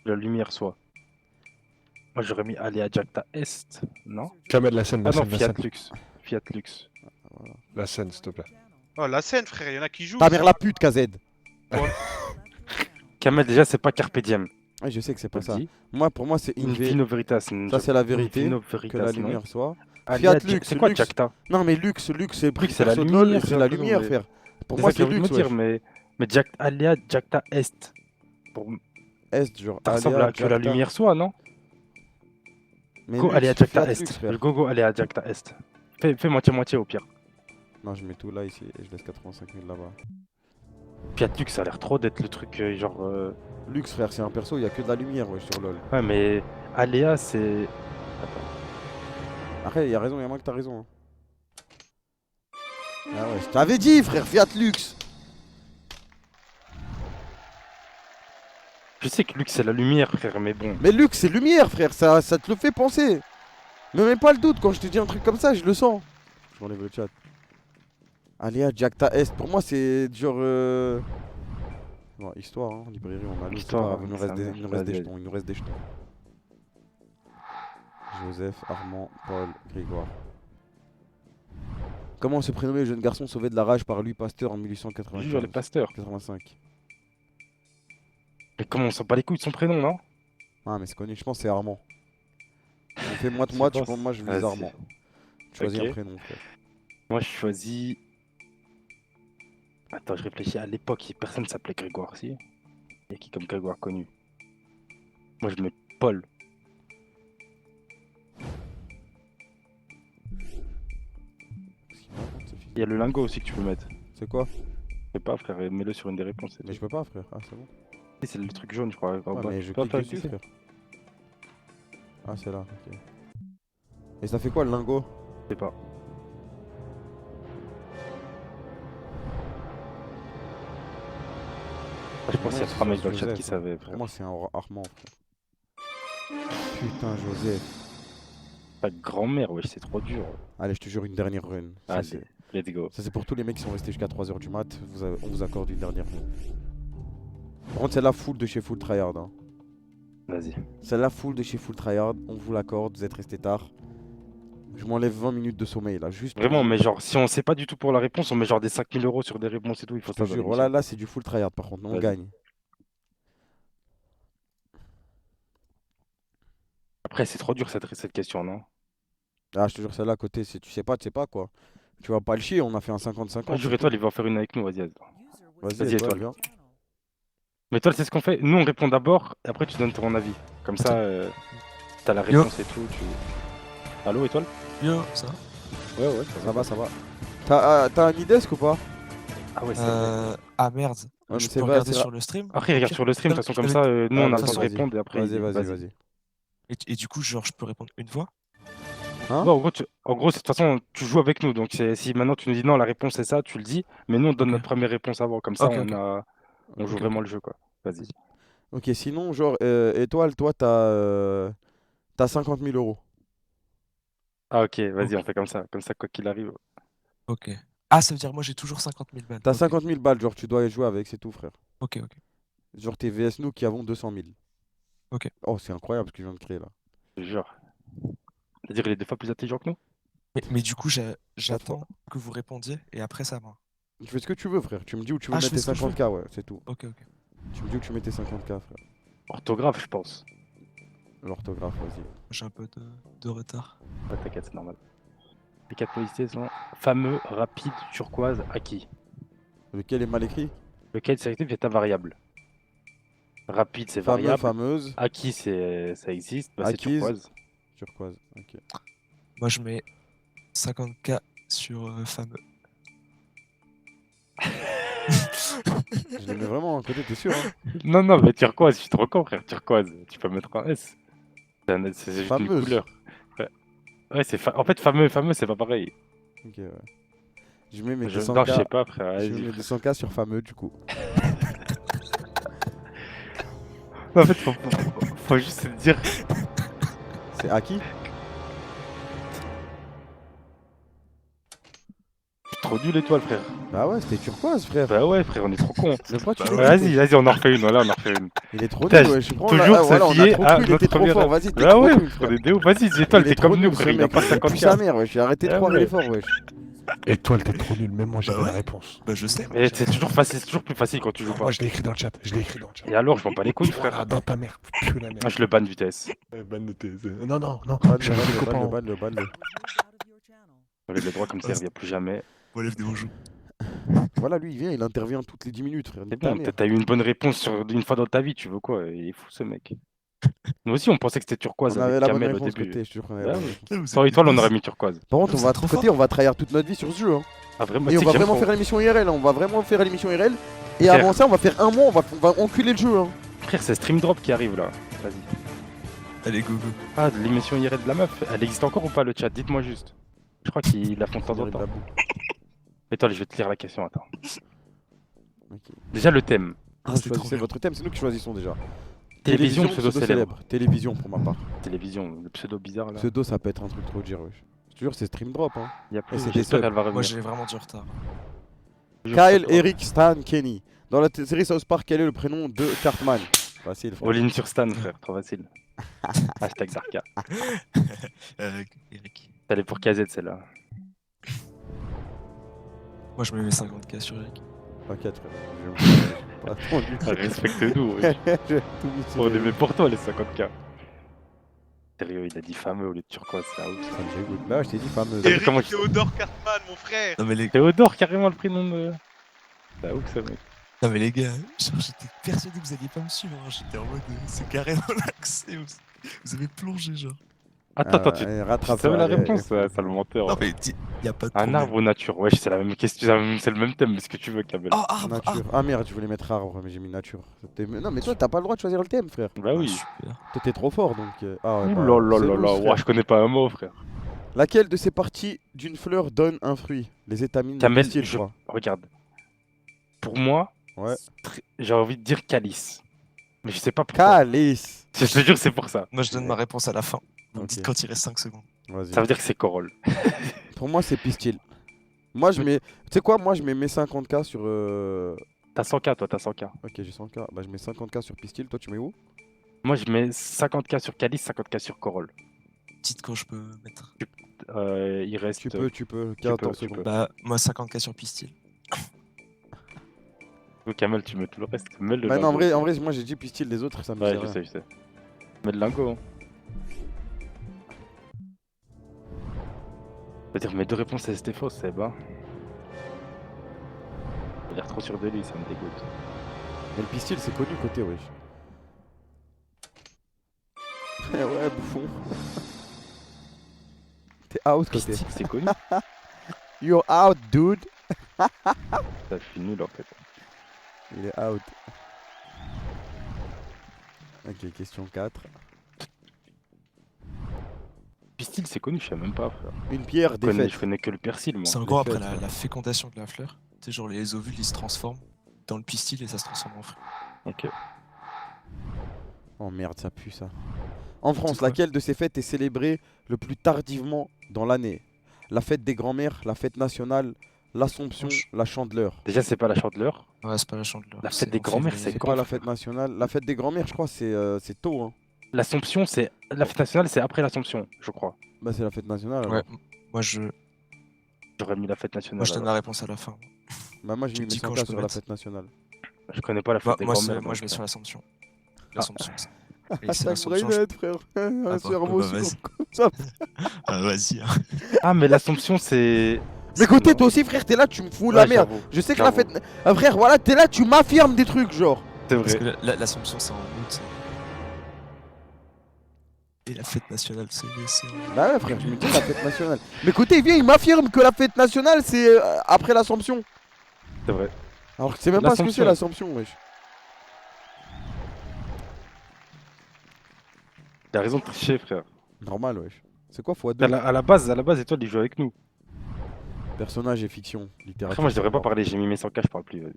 la lumière soit. Moi, j'aurais mis Alea Jacta Est, non? Kamel, la scène, Ah la non, scène, la Fiat scène. Lux. Fiat Lux. Voilà. La scène, s'il te plaît. Oh, la scène, frère, il y en a qui jouent. Ta mère la pute, KZ. Kamel, déjà, c'est pas Carpe Diem. Ouais, je sais que c'est pas Pas ça. dit. Moi, pour moi, c'est Inve. Vino Veritas. Ça, c'est la vérité. Vino Que Veritas, la non. lumière soit. Alea Fiat Lux, C'est quoi Lux. Jacta? Non, mais Lux, c'est pris c'est la perso de LoL, lumière, c'est la frère, lumière, mais- frère. Pour C'est moi, ça que c'est j'ai envie de Lux, me dire, wesh. mais Alea Jacta Est. Pour... Est, genre. Ça ressemble Alea, à que la Jacta. lumière soit, non? Mais Go Lux, Alea Jacta Fiat Est. Lux, frère. Go Alea Jacta Est. Fais moitié-moitié au pire. Non, je mets tout là, ici, et je laisse 85 000 là-bas. Fiat Lux, ça a l'air trop d'être le truc genre. Lux, frère, c'est un perso, il y a que de la lumière, wesh, sur LoL. Ouais, mais Alea, c'est. Attends. Après, il y a raison, il y a moins que t'as raison. Hein. Ah ouais, je t'avais dit, frère, Fiat Lux. Je sais que Lux, c'est la lumière, frère, mais bon. Mais Lux, c'est lumière, frère, ça te le fait penser. Me mets pas le doute, quand je te dis un truc comme ça, je le sens. Je m'enlève le chat. Alea Jacta Est, pour moi, c'est genre. Bon, histoire, hein, librairie, on a lu, c'est pas Histoire, grave, il nous ça reste des, marche, il nous reste des vas-y, jetons, il nous reste des jetons. Joseph, Armand, Paul, Grégoire. Comment se prénommait le jeune garçon sauvé de la rage par Louis Pasteur en Jure, les 1895 pasteurs. 85. Mais comment on s'en bat les couilles de son prénom, non? Ah, mais c'est connu, je pense que c'est Armand. On fait Je moite-moite, sais je pas, pense, moi je vise vas-y. Armand. Choisis Ok. un prénom, frère. Moi, je choisis. Attends, je réfléchis. À l'époque, personne s'appelait Grégoire, si. Il y a qui comme Grégoire connu? Moi, je mets Paul. Qu'est-ce qu'il raconte, ce fils Il y a le lingot aussi que tu peux mettre. C'est quoi? Je sais pas, frère, mets-le sur une des réponses. Mais je peux pas, frère. Ah, c'est bon. C'est le truc jaune, je crois. en Ouais, bas. mais je Toi, clique toi, dessus, tu sais. frère. Ah, c'est là, ok. Et ça fait quoi le lingot? Je sais pas. Je pense qu'il y a Ouais, 3 mecs c'est dans le chat Joseph, qui hein. savaient, Pour frère. moi, c'est un Armand, frère. Putain, Joseph. Ta grand-mère, wesh, c'est trop dur. Allez, je te jure, une dernière run. Ça, Allez, c'est- let's go. ça, c'est pour tous les mecs qui sont restés jusqu'à 3h du mat. On vous accorde une dernière run. Par contre, c'est la full de chez Full Tryhard. Hein. Vas-y. C'est la full de chez Full Tryhard. On vous l'accorde, vous êtes restés tard. Je m'enlève 20 minutes de sommeil là, juste. Vraiment, mais genre, si on sait pas du tout pour la réponse, on met genre des 5000 euros sur des réponses et tout, il faut Je te ça. dans jure, l'émission. voilà, là c'est du Full Tryhard par contre, on Vas-y. gagne. Après, c'est trop dur cette question, non? Ah, je te jure, celle-là à côté, tu sais pas quoi. Tu vas pas le chier, on a fait un 50-50. Jure, étoile, il va en faire une avec nous, vas-y. User was Vas-y, Vas-y, étoile, étoile. viens. channel. Mais toi, c'est ce qu'on fait. Nous, on répond d'abord, et après, tu donnes ton avis. Comme ça, t'as la Yo. réponse et tout. Allô, étoile? Yo, ça va? Ouais, ouais, Ça va, ça va. T'as un Nidesk ou pas? Ah ouais, c'est vrai. Ah merde, Ouais, mais je c'est peux vrai, regarder c'est sur le stream? Après, regarde Ok. sur le stream, de Non, toute façon, comme mais- ça, nous, Ah, on a le vas-y, temps de vas-y. répondre, et après, Vas-y, vas-y, vas-y. Et du coup, genre, je peux répondre une fois? Hein? Ouais, en gros, de toute façon, tu joues avec nous. Donc, si maintenant tu nous dis non, la réponse c'est ça, tu le dis. Mais nous, on donne Ok. notre première réponse avant. Comme ça, Ok, ok. on joue Ok, vraiment ok. le jeu, quoi. Vas-y. Ok, sinon, genre, Étoile, toi, t'as 50 000 euros. Ah, ok, vas-y, Ok. on fait comme ça. Comme ça, quoi qu'il arrive. Ok. Ah, ça veut dire moi j'ai toujours 50 000 balles. T'as Ok. 50 000 balles, genre, tu dois y jouer avec, c'est tout, frère. Ok, ok. Genre, t'es VS nous qui avons 200 000. Ok. Oh, c'est incroyable ce que je viens de créer là. Je te jure. C'est-à-dire, il est 2 fois plus intelligent que nous? Mais du coup, Quatre fois. j'attends que vous répondiez et après ça va. Tu fais ce que tu veux, frère. Tu me dis où tu veux Ah, je mettre fais tes ce que je veux. 50K, ouais, c'est tout. Ok, ok. Tu me dis où tu mets tes 50K, frère. Orthographe, je pense. L'orthographe, vas-y. J'ai un peu de retard. Pas t'inquiète, c'est normal. Les 4 policiers sont fameux, rapide, turquoise, acquis. Lequel est mal écrit? Lequel sélectif est invariable? Rapide, c'est Fameux, variable. fameuse, Acquis, ça existe. Bah, c'est acquise, turquoise. turquoise. Ok. Moi, je mets 50K sur fameux. Je les mets vraiment à côté, t'es sûr, hein? Non, non, mais turquoise, je suis trop con, frère. Turquoise, tu peux mettre un S. C'est juste une Fameuse. couleur. Ouais, ouais en fait, fameux, c'est pas pareil. Ok, ouais. Je mets mes Non, je 200K. sais pas, frère. Je Vas-y, mets mes frère. 200K sur fameux, du coup. Non, en fait, faut juste se dire. C'est acquis? Je suis trop nul, étoile, frère. Bah ouais, c'était turquoise, frère. Bah ouais, frère, on est trop con. Mais pourquoi tu Bah l'as ouais. dit, Vas-y, on en refait une. Voilà, on en refait une. Il est trop Putain, nul, ouais. Je prends toujours là. se Voilà, on a fier trop à cru, il notre était trop première- fort. Vas-y, t'es Bah trop ouais, nul, frère, frère. on est des ouf. Vas-y, étoile, Il est t'es trop comme nous, nul, ce frère. Il a mec. pas Il pue 50 sa mère, wesh. Arrêtez de Ah croire ouais. l'effort, wesh. Étoile, t'es trop nul, même moi j'avais Bah la ouais. réponse. Bah je sais. Mais c'est toujours facile, c'est toujours plus facile quand tu joues pas. Moi je l'ai écrit dans le chat, je l'ai écrit dans le chat. Et alors, je m'en bats les couilles, Voilà, frère. dans ta mère, pue la merde. Ah, je le banne vitesse. Non, non, non, Banne-le, je suis avec les copains. banne-le, banne-le. User out of your channel. Enlève les droits comme ça, il revient plus jamais. Relève des joues. Voilà, lui, il vient, il intervient toutes les 10 minutes, frère. C'est Nique ta bon, mère. t'as eu une bonne réponse une fois dans ta vie, tu veux quoi? Il est fou ce mec. Nous aussi, on pensait que c'était turquoise On avait avec la bonne Kamel au réponse début. côté, je te jure qu'on avait Ah la bonne oui. réponse. Sans étoile, on aurait mis turquoise. Par contre, Vous on va êtes trop côté, fort. on va trahir toute notre vie sur ce jeu, hein. Ah vraiment? Et on Tu va sais que vraiment j'aime faire l'émission IRL, hein. On va vraiment faire l'émission IRL. Et Frère. avant ça, on va faire un mois, on va enculer le jeu, hein. trop. Frère, c'est Stream Drop qui arrive là. Vas-y. Allez, go, go. Ah, de l'émission IRL de la meuf, elle existe encore ou pas le chat? Dites-moi juste. Je crois qu'il la font de temps en Dirait de temps. la boue. Étoile, je vais te lire la question, attends. Ok. Déjà le thème. Ah, Vous c'était trop choisissez bien. votre thème, c'est nous qui choisissons déjà. Télévision, pseudo célèbre. Télévision pour ma part. Télévision, le pseudo bizarre là. Pseudo, ça peut être un truc trop dur, wesh. Je te jure, c'est stream drop, hein. Il y a Et plus, c'est des j'espère subs. qu'elle va Moi revenir. j'ai vraiment du retard. Kyle, Eric, Stan, Kenny. Dans la série South Park, quel est le prénom de Cartman? Facile, frère. All in sur Stan, frère, trop facile. Hashtag Darka. Eric. T'allais pour KZ celle-là. Moi je me mets 50K sur Eric. T'inquiète, frère. J'ai pas attendu. Respecte-nous, ouais. J'ai tout mis sur On les- aimait pour toi les 50K. Sérieux, il a dit fameux au lieu de turquoise, c'est ouf. Ça me dégoûte. Bah, je t'ai dit fameuse. Et- comment Eric je- Théodore Cartman, mon frère. Non mais les, Théodore, carrément le prénom de. C'est ouf ça, mec. non, mais les gars, genre, j'étais persuadé que vous alliez pas me suivre. Hein. J'étais en mode c'est carrément l'accès. Vous avez plongé genre. Attends, tu rattrape savais la réponse, ça le menteur. Non mais y a pas de Un problème. arbre ou nature? Ouais, c'est la même question, c'est le même thème, ce que tu veux, Kamel. Oh, arbre, Nature. arbre. Ah merde, je voulais mettre arbre, mais j'ai mis nature. Non, mais toi, t'as pas le droit de choisir le thème, frère. Bah oui. Super. Toi, t'es trop fort, donc. Ah ouais, Ouh bah, là là c'est là loose, là, frère. ouah, je connais pas un mot, frère. Laquelle de ces parties d'une fleur donne un fruit? Les étamines, Kamel, le pistil, je je... crois. regarde. Pour moi, Ouais. j'ai envie de dire calice. Mais je sais pas pourquoi. Calice. Je te jure, c'est pour ça. Moi je donne ma réponse à la fin. Vous me Ok. dites quand il reste 5 secondes. Vas-y. Ça veut dire que c'est Corolle. Pour moi, c'est pistil. Moi, je mets. Tu sais quoi? Moi, je mets mes 50K sur. T'as 100K, toi, t'as 100K. Ok, j'ai 100K. Bah, je mets 50K sur pistil. Toi, tu mets où? Moi, je mets 50K sur calice, 50K sur Corolle. Dites quand je peux mettre. Il reste. Tu peux. tu 14 peux. secondes. Bah moi 50K sur pistil. Kamel, tu mets tout le reste. Mets le Bah, non, lingot. en vrai, moi, j'ai dit pistil. Les autres, ça me Ouais, dit je rien. sais, je sais. Mets le lingot. Hein. C'est-à-dire, mes deux réponses, c'était fausse, c'est bas. Il a l'air trop sûr de lui, ça me dégoûte. Mais le pistil, c'est connu côté, wesh. Ouais, bouffon. T'es out côté. Pistil, c'est connu. You're out, dude. Ça fait nul en fait. Il est out. Ok, question 4. Pistil, c'est connu, je sais même pas, frère. Une pierre défaite. Je connais que le persil, moi. C'est en gros les après fêtes, la fécondation de la fleur. Tu sais, genre les ovules ils se transforment dans le pistil et ça se transforme en fruit. Ok. Oh merde, ça pue ça. En France, quoi laquelle de ces fêtes est célébrée le plus tardivement dans l'année? La fête des grands-mères, la fête nationale, l'Assomption, la Chandeleur. Déjà, c'est pas la chandeleur. Ouais, c'est pas la chandeleur. La fête c'est des en grands-mères, février. C'est quand, pas la frère fête nationale. La fête des grands-mères, je crois, c'est tôt. Hein. L'Assomption, c'est. La fête nationale, c'est après l'Assomption, je crois. Bah, c'est la fête nationale. Alors. Ouais, moi je J'aurais mis la fête nationale. moi je donne alors. la réponse à la fin. Bah, moi, j'ai Tu mis me dis mes quand 100K je peux sur la mettre. fête nationale. Je connais pas la fête Moi, des moi, grands-mères. moi je mets donc, sur l'Assomption. L'Assomption. c'est- Et c'est Hashtag l'Assomption. Brainhead, frère. Un bah, cerveau bah, sur- vas-y. comme ça. Ah, vas-y. Hein. Ah, mais l'Assomption, c'est. Mais côté, non. toi aussi, frère, t'es là, tu me fous Ouais, la merde. j'avoue, Je sais que la j'avoue. fête. Ah, frère, voilà, t'es là, tu m'affirmes des trucs, genre. C'est Parce vrai. que l'Assomption c'est en août. Et la fête nationale c'est en... Bah ouais, frère, je me dis la fête nationale. Mais côté, viens, il m'affirme que la fête nationale, c'est après l'Assomption. C'est vrai. Alors que c'est même pas ce que c'est L'Assomption. l'Assomption, wesh. T'as raison de tricher, frère. Normal, wesh. C'est quoi x2? À la base, Étoile, il joue avec nous. Personnage et fiction, Après, littérature. moi, je devrais pas savoir. parler. J'ai mis mes 100K, je parle plus. vas-y.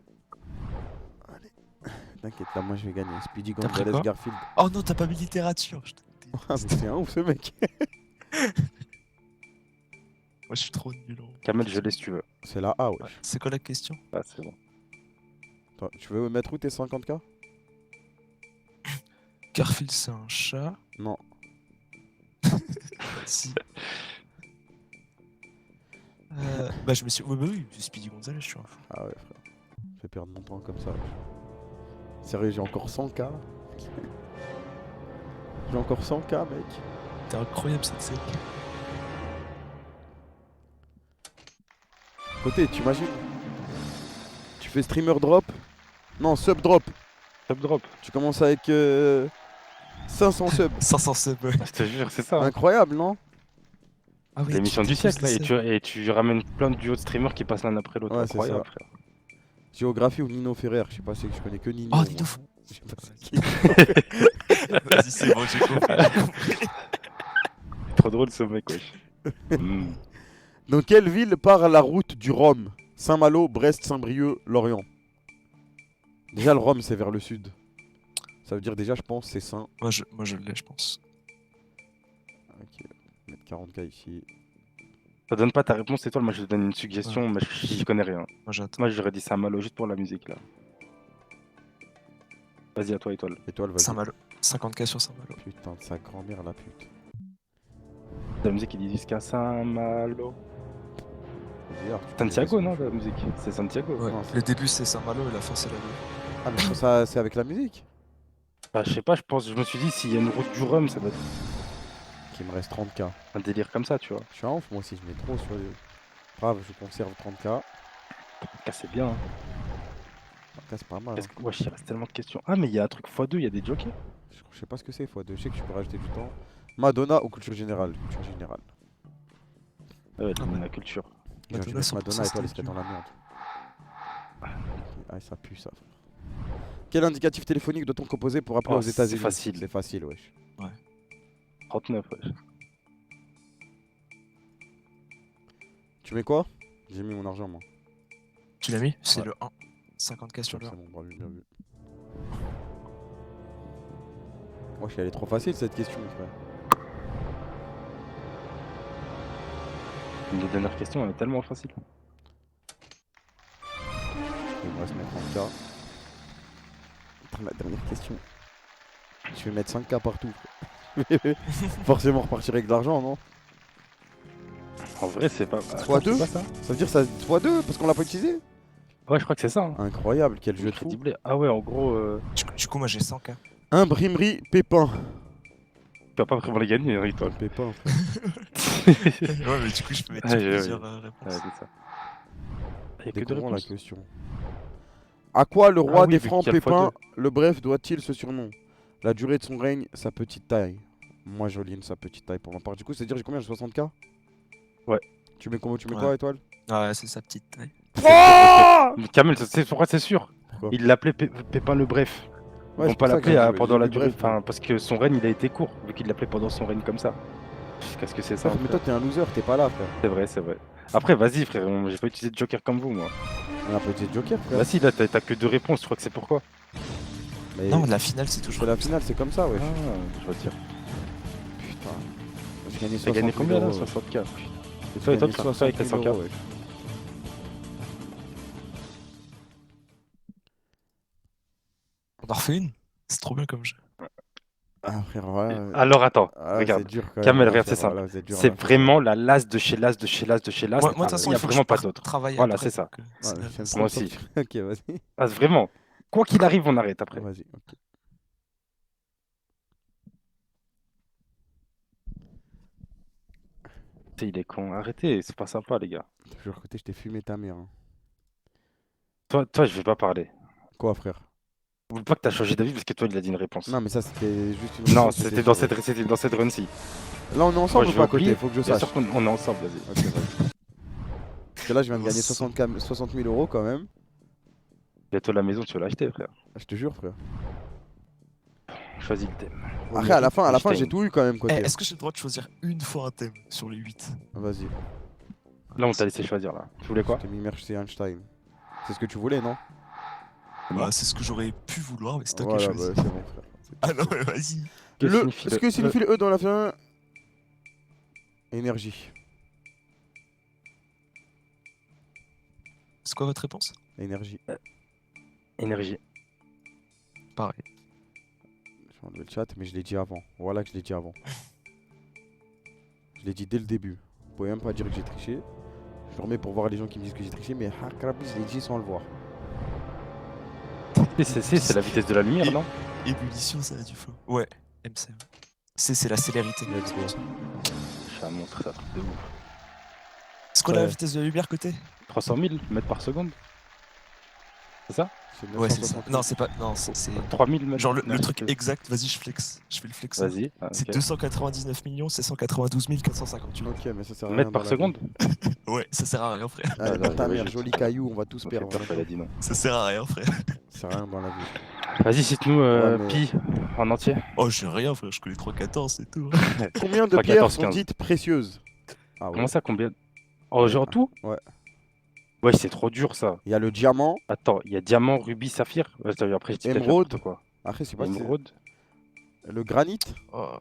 T'inquiète, là, moi je vais gagner. Speedy T'as pris Gonzalez quoi Garfield. Oh non, t'as pas mis littérature. Ah, mais c'est un ouf ce mec. Moi je suis trop nul. Kamel, je l'ai si tu veux. C'est la A, Ouais. wesh. C'est quoi la question? Ah, c'est bon. Toi, tu veux mettre où tes 50K? Garfield c'est un chat. Non. Si. Bah je me suis... Ouais bah oui, c'est Speedy Gonzalez, je suis un fou. Ah ouais, frère. Fais perdre mon temps comme ça, wesh. Sérieux, j'ai encore 100K. J'ai encore 100K, mec. T'es incroyable cette scène. Côté, tu imagines? Tu fais streamer drop? Non, sub drop. Top drop. Tu commences avec 500 subs. 500 subs. Ouais. Je te jure, c'est ça. hein. Incroyable, non? Ah oui, L'émission tu du déposes siècle, là. les Et tu ramènes plein de duos de streamers qui passent l'un après l'autre. Ouais, c'est Incroyable, ça. frère. Géographie ou Nino Ferrer? Je sais pas, c'est que je connais que Nino. Oh, moi. Nino Je sais pas c'est qui. Vas-y, c'est bon, j'ai compris. Trop drôle ce mec, wesh. Hmm. Dans quelle ville part la route du Rhum? Saint-Malo, Brest, Saint-Brieuc, Lorient. Déjà, le Rhum, c'est vers le sud. Ça veut dire déjà, je pense, c'est Saint. Moi je l'ai, je pense. Ok, mettre 40K ici. Ça donne pas ta réponse, Étoile. Moi, je te donne une suggestion, mais j'y connais rien. Moi j'attends. Moi, j'aurais dit Saint-Malo juste pour la musique, là. Vas-y, à toi, Étoile. Étoile, vas-y. Saint-Malo. 50K sur Saint-Malo. Putain de sa grand-mère, la pute. La musique, il dit jusqu'à Saint-Malo. C'est bizarre, tu connais Santiago, les non, sons. la musique? C'est Santiago. Ouais. Non, Le début c'est Saint-Malo et la fin c'est la ville. Ah, mais ça, c'est avec la musique? Bah, je sais pas, je me suis dit, s'il y a une route du Rhum, ça doit être Qu'il me reste 30K. un délire comme ça, tu vois. Je suis un ouf, moi aussi, je mets trop sur les... Grave, je conserve 30K. Ah, c'est bien. Hein. 30K, c'est pas mal. Parce Hein. que, wesh, il reste tellement de questions. Ah, mais il y a un truc x2, il y a des jokers. Je sais pas ce que c'est, x2. Je sais que tu peux rajouter du temps. Madonna ou culture générale? Culture générale. Ouais, Ah, la culture. Je vais Madonna, mettre 100% Madonna et toi, les c'était dans la merde. Ok. Ah, ça pue ça, frère. Quel indicatif téléphonique doit-on composer pour appeler Oh, aux c'est États-Unis? facile. C'est facile, wesh. 39, wesh. Tu mets quoi? J'ai mis mon argent, moi. Tu l'as mis? C'est Ouais. le 1. 50K sur le C'est 1. bon, bien vu. Moi, elle est trop facile cette question, frère. Une des dernières questions, elle est tellement facile. Il me reste mes 30K. Attends, la dernière question. Je vais mettre 5K partout. Forcément repartir avec de l'argent, non? En vrai, c'est pas. Fois Attends, deux c'est pas ça. Ça veut dire ça x2 parce qu'on l'a pas utilisé? Ouais, je crois que c'est ça. Hein. Incroyable, quel jeu de fou. Crédible. Ah ouais, en gros, Du coup moi j'ai 100K. Imprimerie Pépin. tu vas pas vraiment les gagner, hein, toi. Pépin, frère. Ouais mais du coup je peux mettre Ouais, ouais, plusieurs Ouais, réponses. c'est ça. Il y a que deux Découvrons la réponses. question. À quoi le roi oui, des vu Francs qu'il y a le Pépin, x2. le bref, doit-il ce surnom? La durée de son règne, sa petite taille. Moi, j'oligne sa petite taille pour ma part. Du coup, c'est-à-dire j'ai combien? J'ai 60K? Ouais. Tu mets combien? Tu mets Ouais. quoi, étoile? Ah ouais, c'est sa petite taille. Mais Kamel, c'est pourquoi c'est sûr. Pourquoi? Il l'appelait Pépin le Bref. Ils Ouais, vont c'est pas pour ça que l'appeler j'ai pendant la mis durée. bref, moi. Enfin, parce que son règne il a été court, vu qu'il l'appelait pendant son règne comme ça. Qu'est-ce que c'est ça? Frère, mais toi, t'es un loser, t'es pas là, frère. C'est vrai, c'est vrai. Après, vas-y, frère, j'ai pas utilisé de joker comme vous, moi. On a pas utilisé de Joker, frère. Bah si, là, t'as que 2 réponses, je crois que c'est pourquoi. Mais Non, la finale, c'est toujours c'est la comme ça. finale, c'est comme ça, ouais. Ah, je retire. Putain. J'ai gagné T'as gagné 60 000 combien là? euros, ouais. 60K. J'ai Toi, et toi, gagné tu fais quoi 60 avec les 000 100K? euros, ouais. On en refait une. C'est trop bien comme jeu. Ah, frère, ouais. Alors attends, Ah, regarde. c'est dur quand même. Kamel, à regarde, c'est faire, simple. voilà, c'est dur à C'est faire. vraiment la las de chez las de chez las de chez las. Moi, de toute façon, il y il a faut que vraiment je pas parte d'autre. travailler Voilà, après, c'est ça. donc, Ouais, c'est la- j'aime c'est trop Moi le aussi. sortir. Ok, vas-y. Ah, vraiment. Quoi qu'il arrive, on arrête après. Vas-y, ok. Il est con. Arrêtez, c'est pas sympa, les gars. Toujours côté, je t'ai fumé ta mère. Hein. Toi, je vais pas parler. Quoi, frère? Oublie pas que t'as changé d'avis parce que toi, il a dit une réponse. Non, mais ça, c'était juste une Non, réponse, c'était sûr, dans ouais. cette run-ci. Là, on est ensemble Moi, ou je pas à vais côté? oublier. Faut que je Bien sache. sûr qu'on est ensemble, vas-y. Ok, vas-y. Parce que là, je viens de gagner 60 000 euros quand même. Bientôt la maison, tu vas l'acheter, frère. Je te jure, frère. Choisis le thème. Après, à la fin, Einstein. j'ai tout eu quand même Eh, côté. est-ce que j'ai le droit de choisir une fois un thème sur les 8? Vas-y. Là, on t'a laissé choisir, là. Tu voulais quoi? Je t'ai mis Merci Einstein. C'est ce que tu voulais, non? Bah, c'est ce que j'aurais pu vouloir, mais c'est toi qui as Voilà, choisi. bah, c'est bon, frère. Ah non, mais vas-y. Ce que signifie le E dans la fin. Énergie. C'est quoi votre réponse? Énergie. Énergie. Pareil. Je vais enlever le chat, mais je l'ai dit avant. Voilà que je l'ai dit avant. Je l'ai dit dès le début. Vous pouvez même pas dire que j'ai triché. Je le remets pour voir les gens qui me disent que j'ai triché, mais Hakrabi, je l'ai dit sans le voir. C'est la vitesse de la lumière, non? Ébullition, ça a du feu. Ouais, MC. C'est la célérité. Let's go. Je vais montrer ça, truc de ouf. Est-ce qu'on a la Ouais. vitesse de la lumière côté? 300 000 mètres par seconde? C'est ça? C'est Ouais, c'est ça. 960. Non, c'est pas. Non, c'est. 3000 mètres. Genre le Ouais, truc ok. exact, vas-y, je flex. Je fais le flex. Vas-y. Ah, C'est ok. 299 792 458. Ok, mais ça sert à rien. Mètres par dans la seconde? Ouais, ça sert à rien, frère. vie. Allez, Ah, dans non, ta ouais, mère, je- joli caillou, on va tous Ok, perdre. peur qu'elle a dit non. Ça sert à rien, frère. Ça sert à rien dans la vie. Vas-y, cite-nous Ouais, mais- Pi en entier. Oh, j'ai rien, frère. Je connais 314, c'est tout. Combien de 3, pierres 14, sont 15. dites précieuses? Ah ouais. Comment ça, combien? Oh, genre tout? Ouais. Ouais, c'est trop dur ça. Il y a le diamant. Attends, il y a diamant, rubis, saphir. Attends, après, je dis peut-être Émeraude. n'importe quoi. Après, je sais pas si Émeraude. c'est le granit. Oh.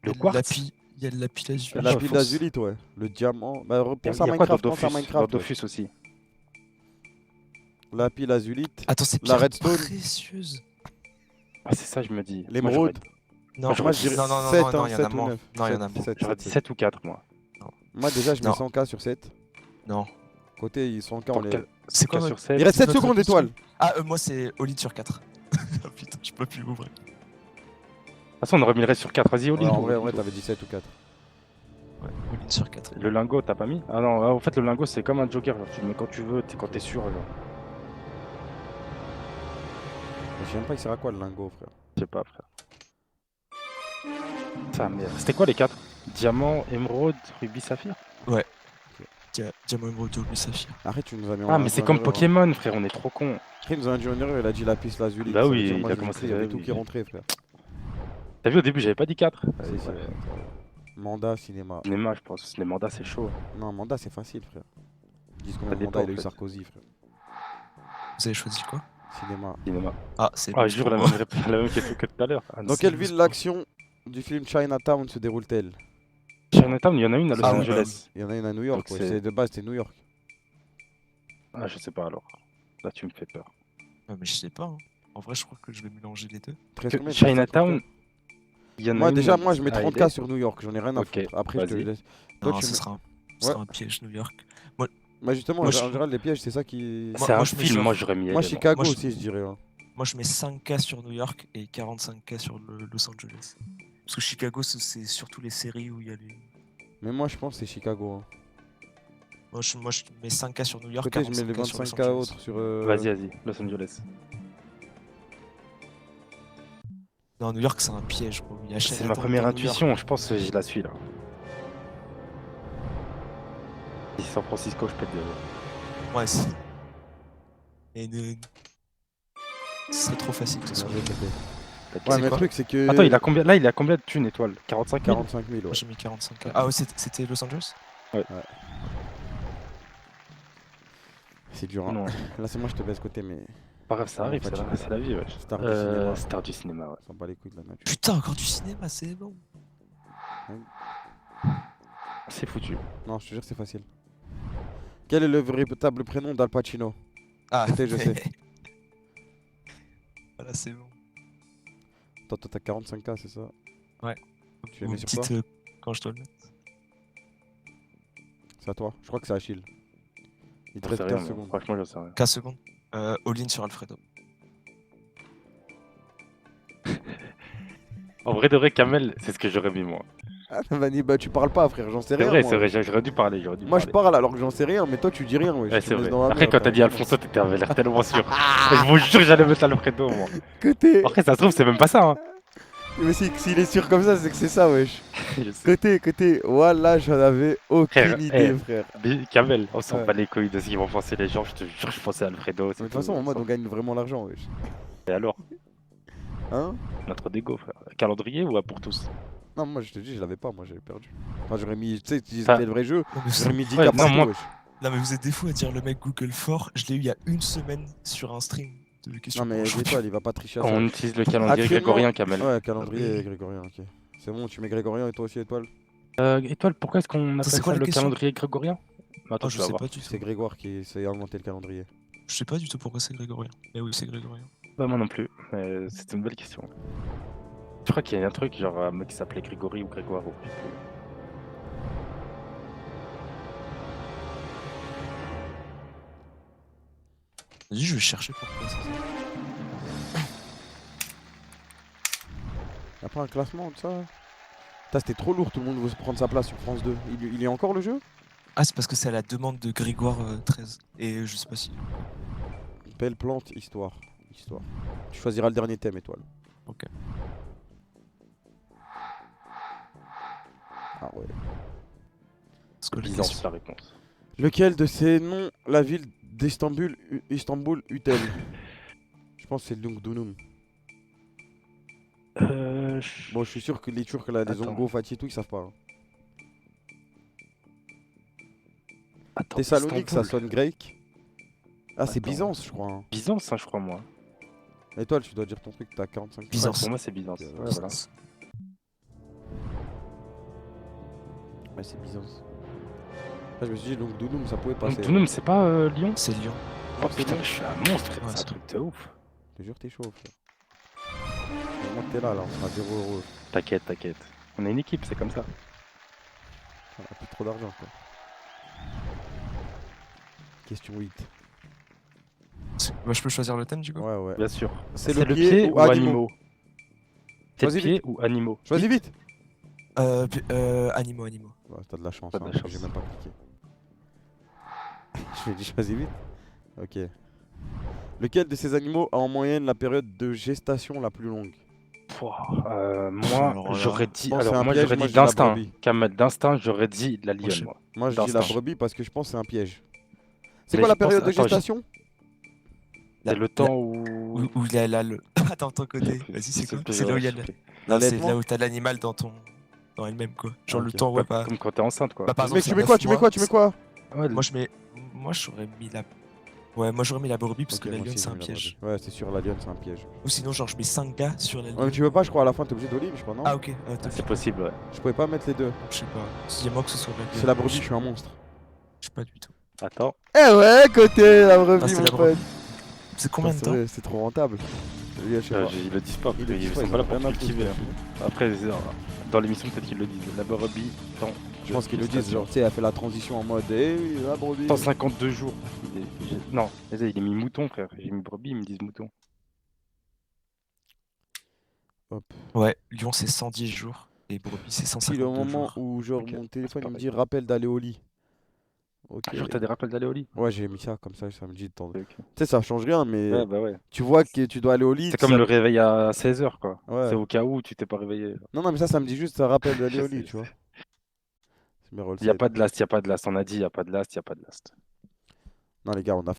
Le Il y a le quartz. lapis- Il y a le lapis lazuli. Ah, La je pile pense. d'azulite, ouais. Le diamant. Bah, Il pense y à a quoi dans Minecraft, pense à Dofus? Dans Minecraft. Ouais. Dofus aussi. La pile azulite. Attends, c'est La pierre redstone. précieuse. Ah, c'est ça, je me dis. Moi, L'émeraude. Non, Moi, je dirais non, non, non, 7, non, non, hein, il y en 7 a ou moins. 9. Non, il y en a moins. J'aurais dit 7 ou 4, moi. Moi, déjà, je mets Non. 100K sur 7. Non. Côté, ils 100K, on Attends, les... C'est quoi 4 votre- sur 7. Il reste 7 Notre secondes, question. étoile. Ah, moi, c'est all-in sur 4. Ah putain, je peux plus m'ouvrir. De toute façon, on aurait mis le reste sur 4. Vas-y, Ouais, Oli. en vrai, t'avais dit 7 ou 4. Ouais, all-in sur 4. Le lingot, t'as pas mis? Ah non, en fait, le lingot, c'est comme un joker. Genre, tu le mets quand tu veux, quand t'es sûr. Genre. Je sais même pas, il sert à quoi le lingot, frère. Je sais pas, frère. Ça, merde. C'était quoi les 4? Diamant, émeraude, rubis, saphir? Diamant, émeraude, rubis, saphir. Arrête, tu nous as mis en Ah, mais c'est comme Pokémon, frère, on est trop con. Après, il nous a dit en erreur, il a dit lapis lazuli. Bah Ça veut oui, dire, il moi, a j'ai commencé, écrit, il y avait oui, tout oui. qui rentrait, frère. T'as vu au début, j'avais pas dit 4. Si, si. Mandat, cinéma. Cinéma, je pense. Les mandats, c'est chaud. Non, mandat, c'est facile, frère. Ils disent combien Ça de dépend, mandats il a en eu fait. Sarkozy, frère. Vous avez choisi quoi? Cinéma. Cinéma. Ah, c'est Ah, bon, je jure, la pour même, la même question que tout à l'heure. Ah, non. Dans quelle c'est ville juste l'action du film Chinatown se déroule-t-elle? Chinatown, il y en a une à Los Ah oui, Angeles. Il y en a une à New York, Donc ouais. c'est- C'est de base, c'était New York. Ah, je sais pas alors. Là, tu me fais peur. Ah, mais je sais pas. Hein. En vrai, je crois que je vais mélanger les deux. 13 Que combien, 13, Chinatown, 30K? il y en a Moi, une. déjà, moi, je mets à 30K LA. sur New York, j'en ai rien à Ok, foutre. Après, je te vas-y. laisse. Toi, Non, tu ce mets- sera, Ouais. ce sera un piège New York. Bah, justement, Moi, en je- général, les pièges, c'est ça qui. Moi- C'est un je mets film, genre- moi j'aurais mis. Moi, LA, Chicago Moi, je- aussi, je dirais. Hein. Moi, je mets 5K sur New York et 45K sur Los Angeles. Parce que Chicago, c'est surtout les séries où il y a les. Mais moi, je pense que c'est Chicago. Hein. Moi, je mets 5K sur New York, Côté, je mets les 45K sur Los 25K Angeles. autres sur. Vas-y, Los Angeles. Non, New York, c'est un piège, gros. Il y a C'est Sheraton ma première dans New York. intuition, je pense que je la suis là. Si San Francisco, je pète de. Ouais, c'est. Et ce serait trop facile que ce soit. Bien joué, Côté. pète Ouais, de- mais le quoi truc, c'est que. Attends, il a combien là, il a combien de thunes étoiles? 45 000. 45 000, ouais. Moi, j'ai mis 45K. Ah ouais, c'était Los Angeles? C'est dur, hein. Non, Là, c'est moi, je te baisse côté, mais. pas grave, ça Non, arrive, fatigué. c'est la vie, wesh. Star du cinéma. Star du cinéma, ouais. On s'en bat les couilles de la nature. Putain, encore du cinéma, c'est bon. C'est foutu. Non, je te jure, c'est facile. Quel est le véritable prénom d'Al Pacino? Ah, Je sais. Voilà, c'est bon. Toi, t'as 45K, c'est ça? Ouais. Tu les Vous mets me sur dites quoi? quand je dois le mettre. C'est à toi. Je crois que c'est Achille. Il te J'en reste sais 15 rien, moi. secondes. Franchement, j'en sais rien. 15 secondes. All-in sur Alfredo. En vrai de vrai, Kamel, c'est ce que j'aurais mis moi. Ah, Vanny, bah tu parles pas, frère, j'en sais C'est rien. vrai, moi. c'est vrai, j'aurais dû parler, Moi, je parle alors que j'en sais rien, mais toi, tu dis rien, ouais. Ouais, Tu c'est me laisses vrai. dans la Après, merde, quand t'as t'as dit Alfonso, t'avais l'air tellement sûr. Je vous jure que j'allais mettre Alfredo, moi. Côté. Après, ça se trouve, c'est même pas ça, hein. Mais s'il est sûr comme ça, c'est que c'est ça, wesh. Je sais. Côté. Voilà, j'en avais aucune Frère, idée, frère. Kamel, on s'en Ouais. bat les couilles de ce qu'ils vont penser les gens. Je te jure, je pensais à Alfredo. Mais de toute façon, en mode, on gagne vraiment l'argent, wesh. Et alors, Hein? notre dégo, frère. Calendrier ou à pour tous? Non, moi, je te dis, je l'avais pas, moi, j'avais perdu. Enfin, j'aurais mis, tu sais, si Enfin, c'était le vrai jeu, Non, mais j'aurais mis 10K Ouais, non, partout, moi- wesh. Non, mais vous êtes des fous à dire le mec Google fort. Je l'ai eu il y a une semaine sur un stream de questions. Non, mais pour dis-toi, il va pas tricher à Quand ça. on utilise le calendrier Actuellement- grégorien, Kamel. Ouais, calendrier grégorien, ok. C'est bon, tu mets grégorien et toi aussi étoile? Étoile, pourquoi est-ce qu'on appelle c'est quoi ça la le question calendrier grégorien? Attends, Oh, tu je vas sais voir. pas du C'est tout. Grégoire qui s'est inventé le calendrier. Je sais pas du tout pourquoi c'est grégorien. Mais oui, c'est grégorien. Bah, moi non plus. C'est une belle question. Je crois qu'il y a un truc, genre un mec qui s'appelait Grégory ou Grégoire. Ou... je sais plus. Vas-y, je vais chercher pourquoi ça. Y'a pas un classement de ça? Putain, c'était trop lourd, tout le monde veut se prendre sa place sur France 2. Il y a encore le jeu? Ah, c'est parce que c'est à la demande de Grégoire 13. Et je sais pas si. Belle plante, histoire. Histoire. Tu choisiras le dernier thème, étoile. Ok. Ah ouais. Parce que les Byzance, questions- la réponse. Lequel de ces noms la ville d'Istanbul Istanbul eut-elle? Je pense que c'est Lungdunum. Bon, je suis sûr que les Turcs, là, les Attends. Ongo, Fatih et tout, ils savent pas. Hein. Attends, Thessalonique, ça Istanbul. sonne grec. Ah, c'est Attends. Byzance, je crois. Hein. Byzance, hein, je crois, moi. Étoile, tu dois dire ton truc, t'as 45. Byzance. Pour moi, c'est Byzance. Ouais, Ouais, voilà. Byzance. Ouais, c'est Byzance. Là, je me suis dit, Lungdunum, ça pouvait passer. Donc, Dunum, c'est pas Lyon? C'est Lyon. Oh putain, je suis un monstre, Ouais, c'est un c'est truc de ouf. Je te jure, t'es chaud, frère. Moi, t'es là, on sera 0 euros. T'inquiète, t'inquiète. On est une équipe, c'est comme ça. On a plus trop d'argent, quoi. Question 8. Moi, je peux choisir le thème du coup. Ouais, ouais. Bien sûr. C'est C'est le pied ou animaux? C'est le Choisis pied ou animaux? Choisis vite! Animaux. Ouais, t'as de la chance, T'as de hein, la chance. j'ai même pas cliqué. Je lui ai dit choisis vite. Ok. Lequel de ces animaux a en moyenne la période de gestation la plus longue? Pouah, Alors moi, là, j'aurais dit. je pense que c'est Alors, un moi, piège, j'aurais moi, dit je dis la d'instinct. brebis. Kamel, d'instinct, j'aurais dit la je lionne, sais moi. Moi je dis la D'instinct. brebis parce que je pense que c'est un piège. C'est Mais quoi je la période pense- de attends, gestation? C'est le temps où. Où il y a le. Attends, ton côté. Vas-y, c'est quoi? C'est là où il y a le. Non, c'est L'allaitement? là où t'as l'animal dans ton. Dans elle-même quoi. Genre Ok. le temps, ouais, pas. Comme quand t'es enceinte, quoi. Bah, par Mec, exemple, tu mets c'est quoi? 9 Tu mets quoi? Tu mets quoi? Ouais, Moi, je mets. Moi, j'aurais mis la. Ouais, moi, j'aurais mis la brebis parce Ok, que la moi lionne, aussi, c'est un j'ai mis la piège. brebis. Ouais, c'est sûr, la lionne c'est un piège. Ou sinon, genre, je mets 5 gars sur la Ouais, mais lionne. tu veux pas, je crois, à la fin t'es obligé d'olive, je crois, non? Ah, ok. c'est possible, ouais. Je pouvais pas mettre les deux. Je sais pas. Dis-moi que ce soit la lionne. C'est la brebis, je suis un monstre. Je sais pas du tout. Attends. Eh ouais, côté la Ah, brebis, c'est mon la pote. brebis. C'est combien de C'est temps? vrai, c'est trop rentable. Je sais pas. Ils le disent pas, Ils parce le qu'ils disent pas, sont ils pas là ont pour rien à foutre, cultiver. frère. Après, dans l'émission, peut-être qu'ils le disent. La brebis, attends. Je pense qu'ils le disent, genre, tu sais, elle fait la transition en mode, eh oui, la brebis. 152 jours. Non, il est mis mouton, frère. J'ai mis brebis, ils me disent mouton. Hop. Ouais, Lyon, c'est 110 jours. Et brebis, c'est Si 152 le moment jours. où, genre, Ok, mon téléphone c'est il me pareil. dit rappel d'aller au lit. Ok. Genre, t'as des rappels d'aller au lit. Ouais, j'ai mis ça comme ça me dit de temps. Tu Ok. sais, ça change rien, mais Ouais, bah ouais. tu vois que tu dois aller au lit. C'est comme le réveil à 16h, quoi. Ouais. C'est au cas où tu t'es pas réveillé. Non, non, mais ça me dit juste, ça rappelle d'aller Je au sais, lit, je tu vois. sais. C'est mes rôles Il n'y a set. pas de last, il n'y a pas de last. On a dit, il n'y a pas de last, il n'y a pas de last. Non, les gars, on a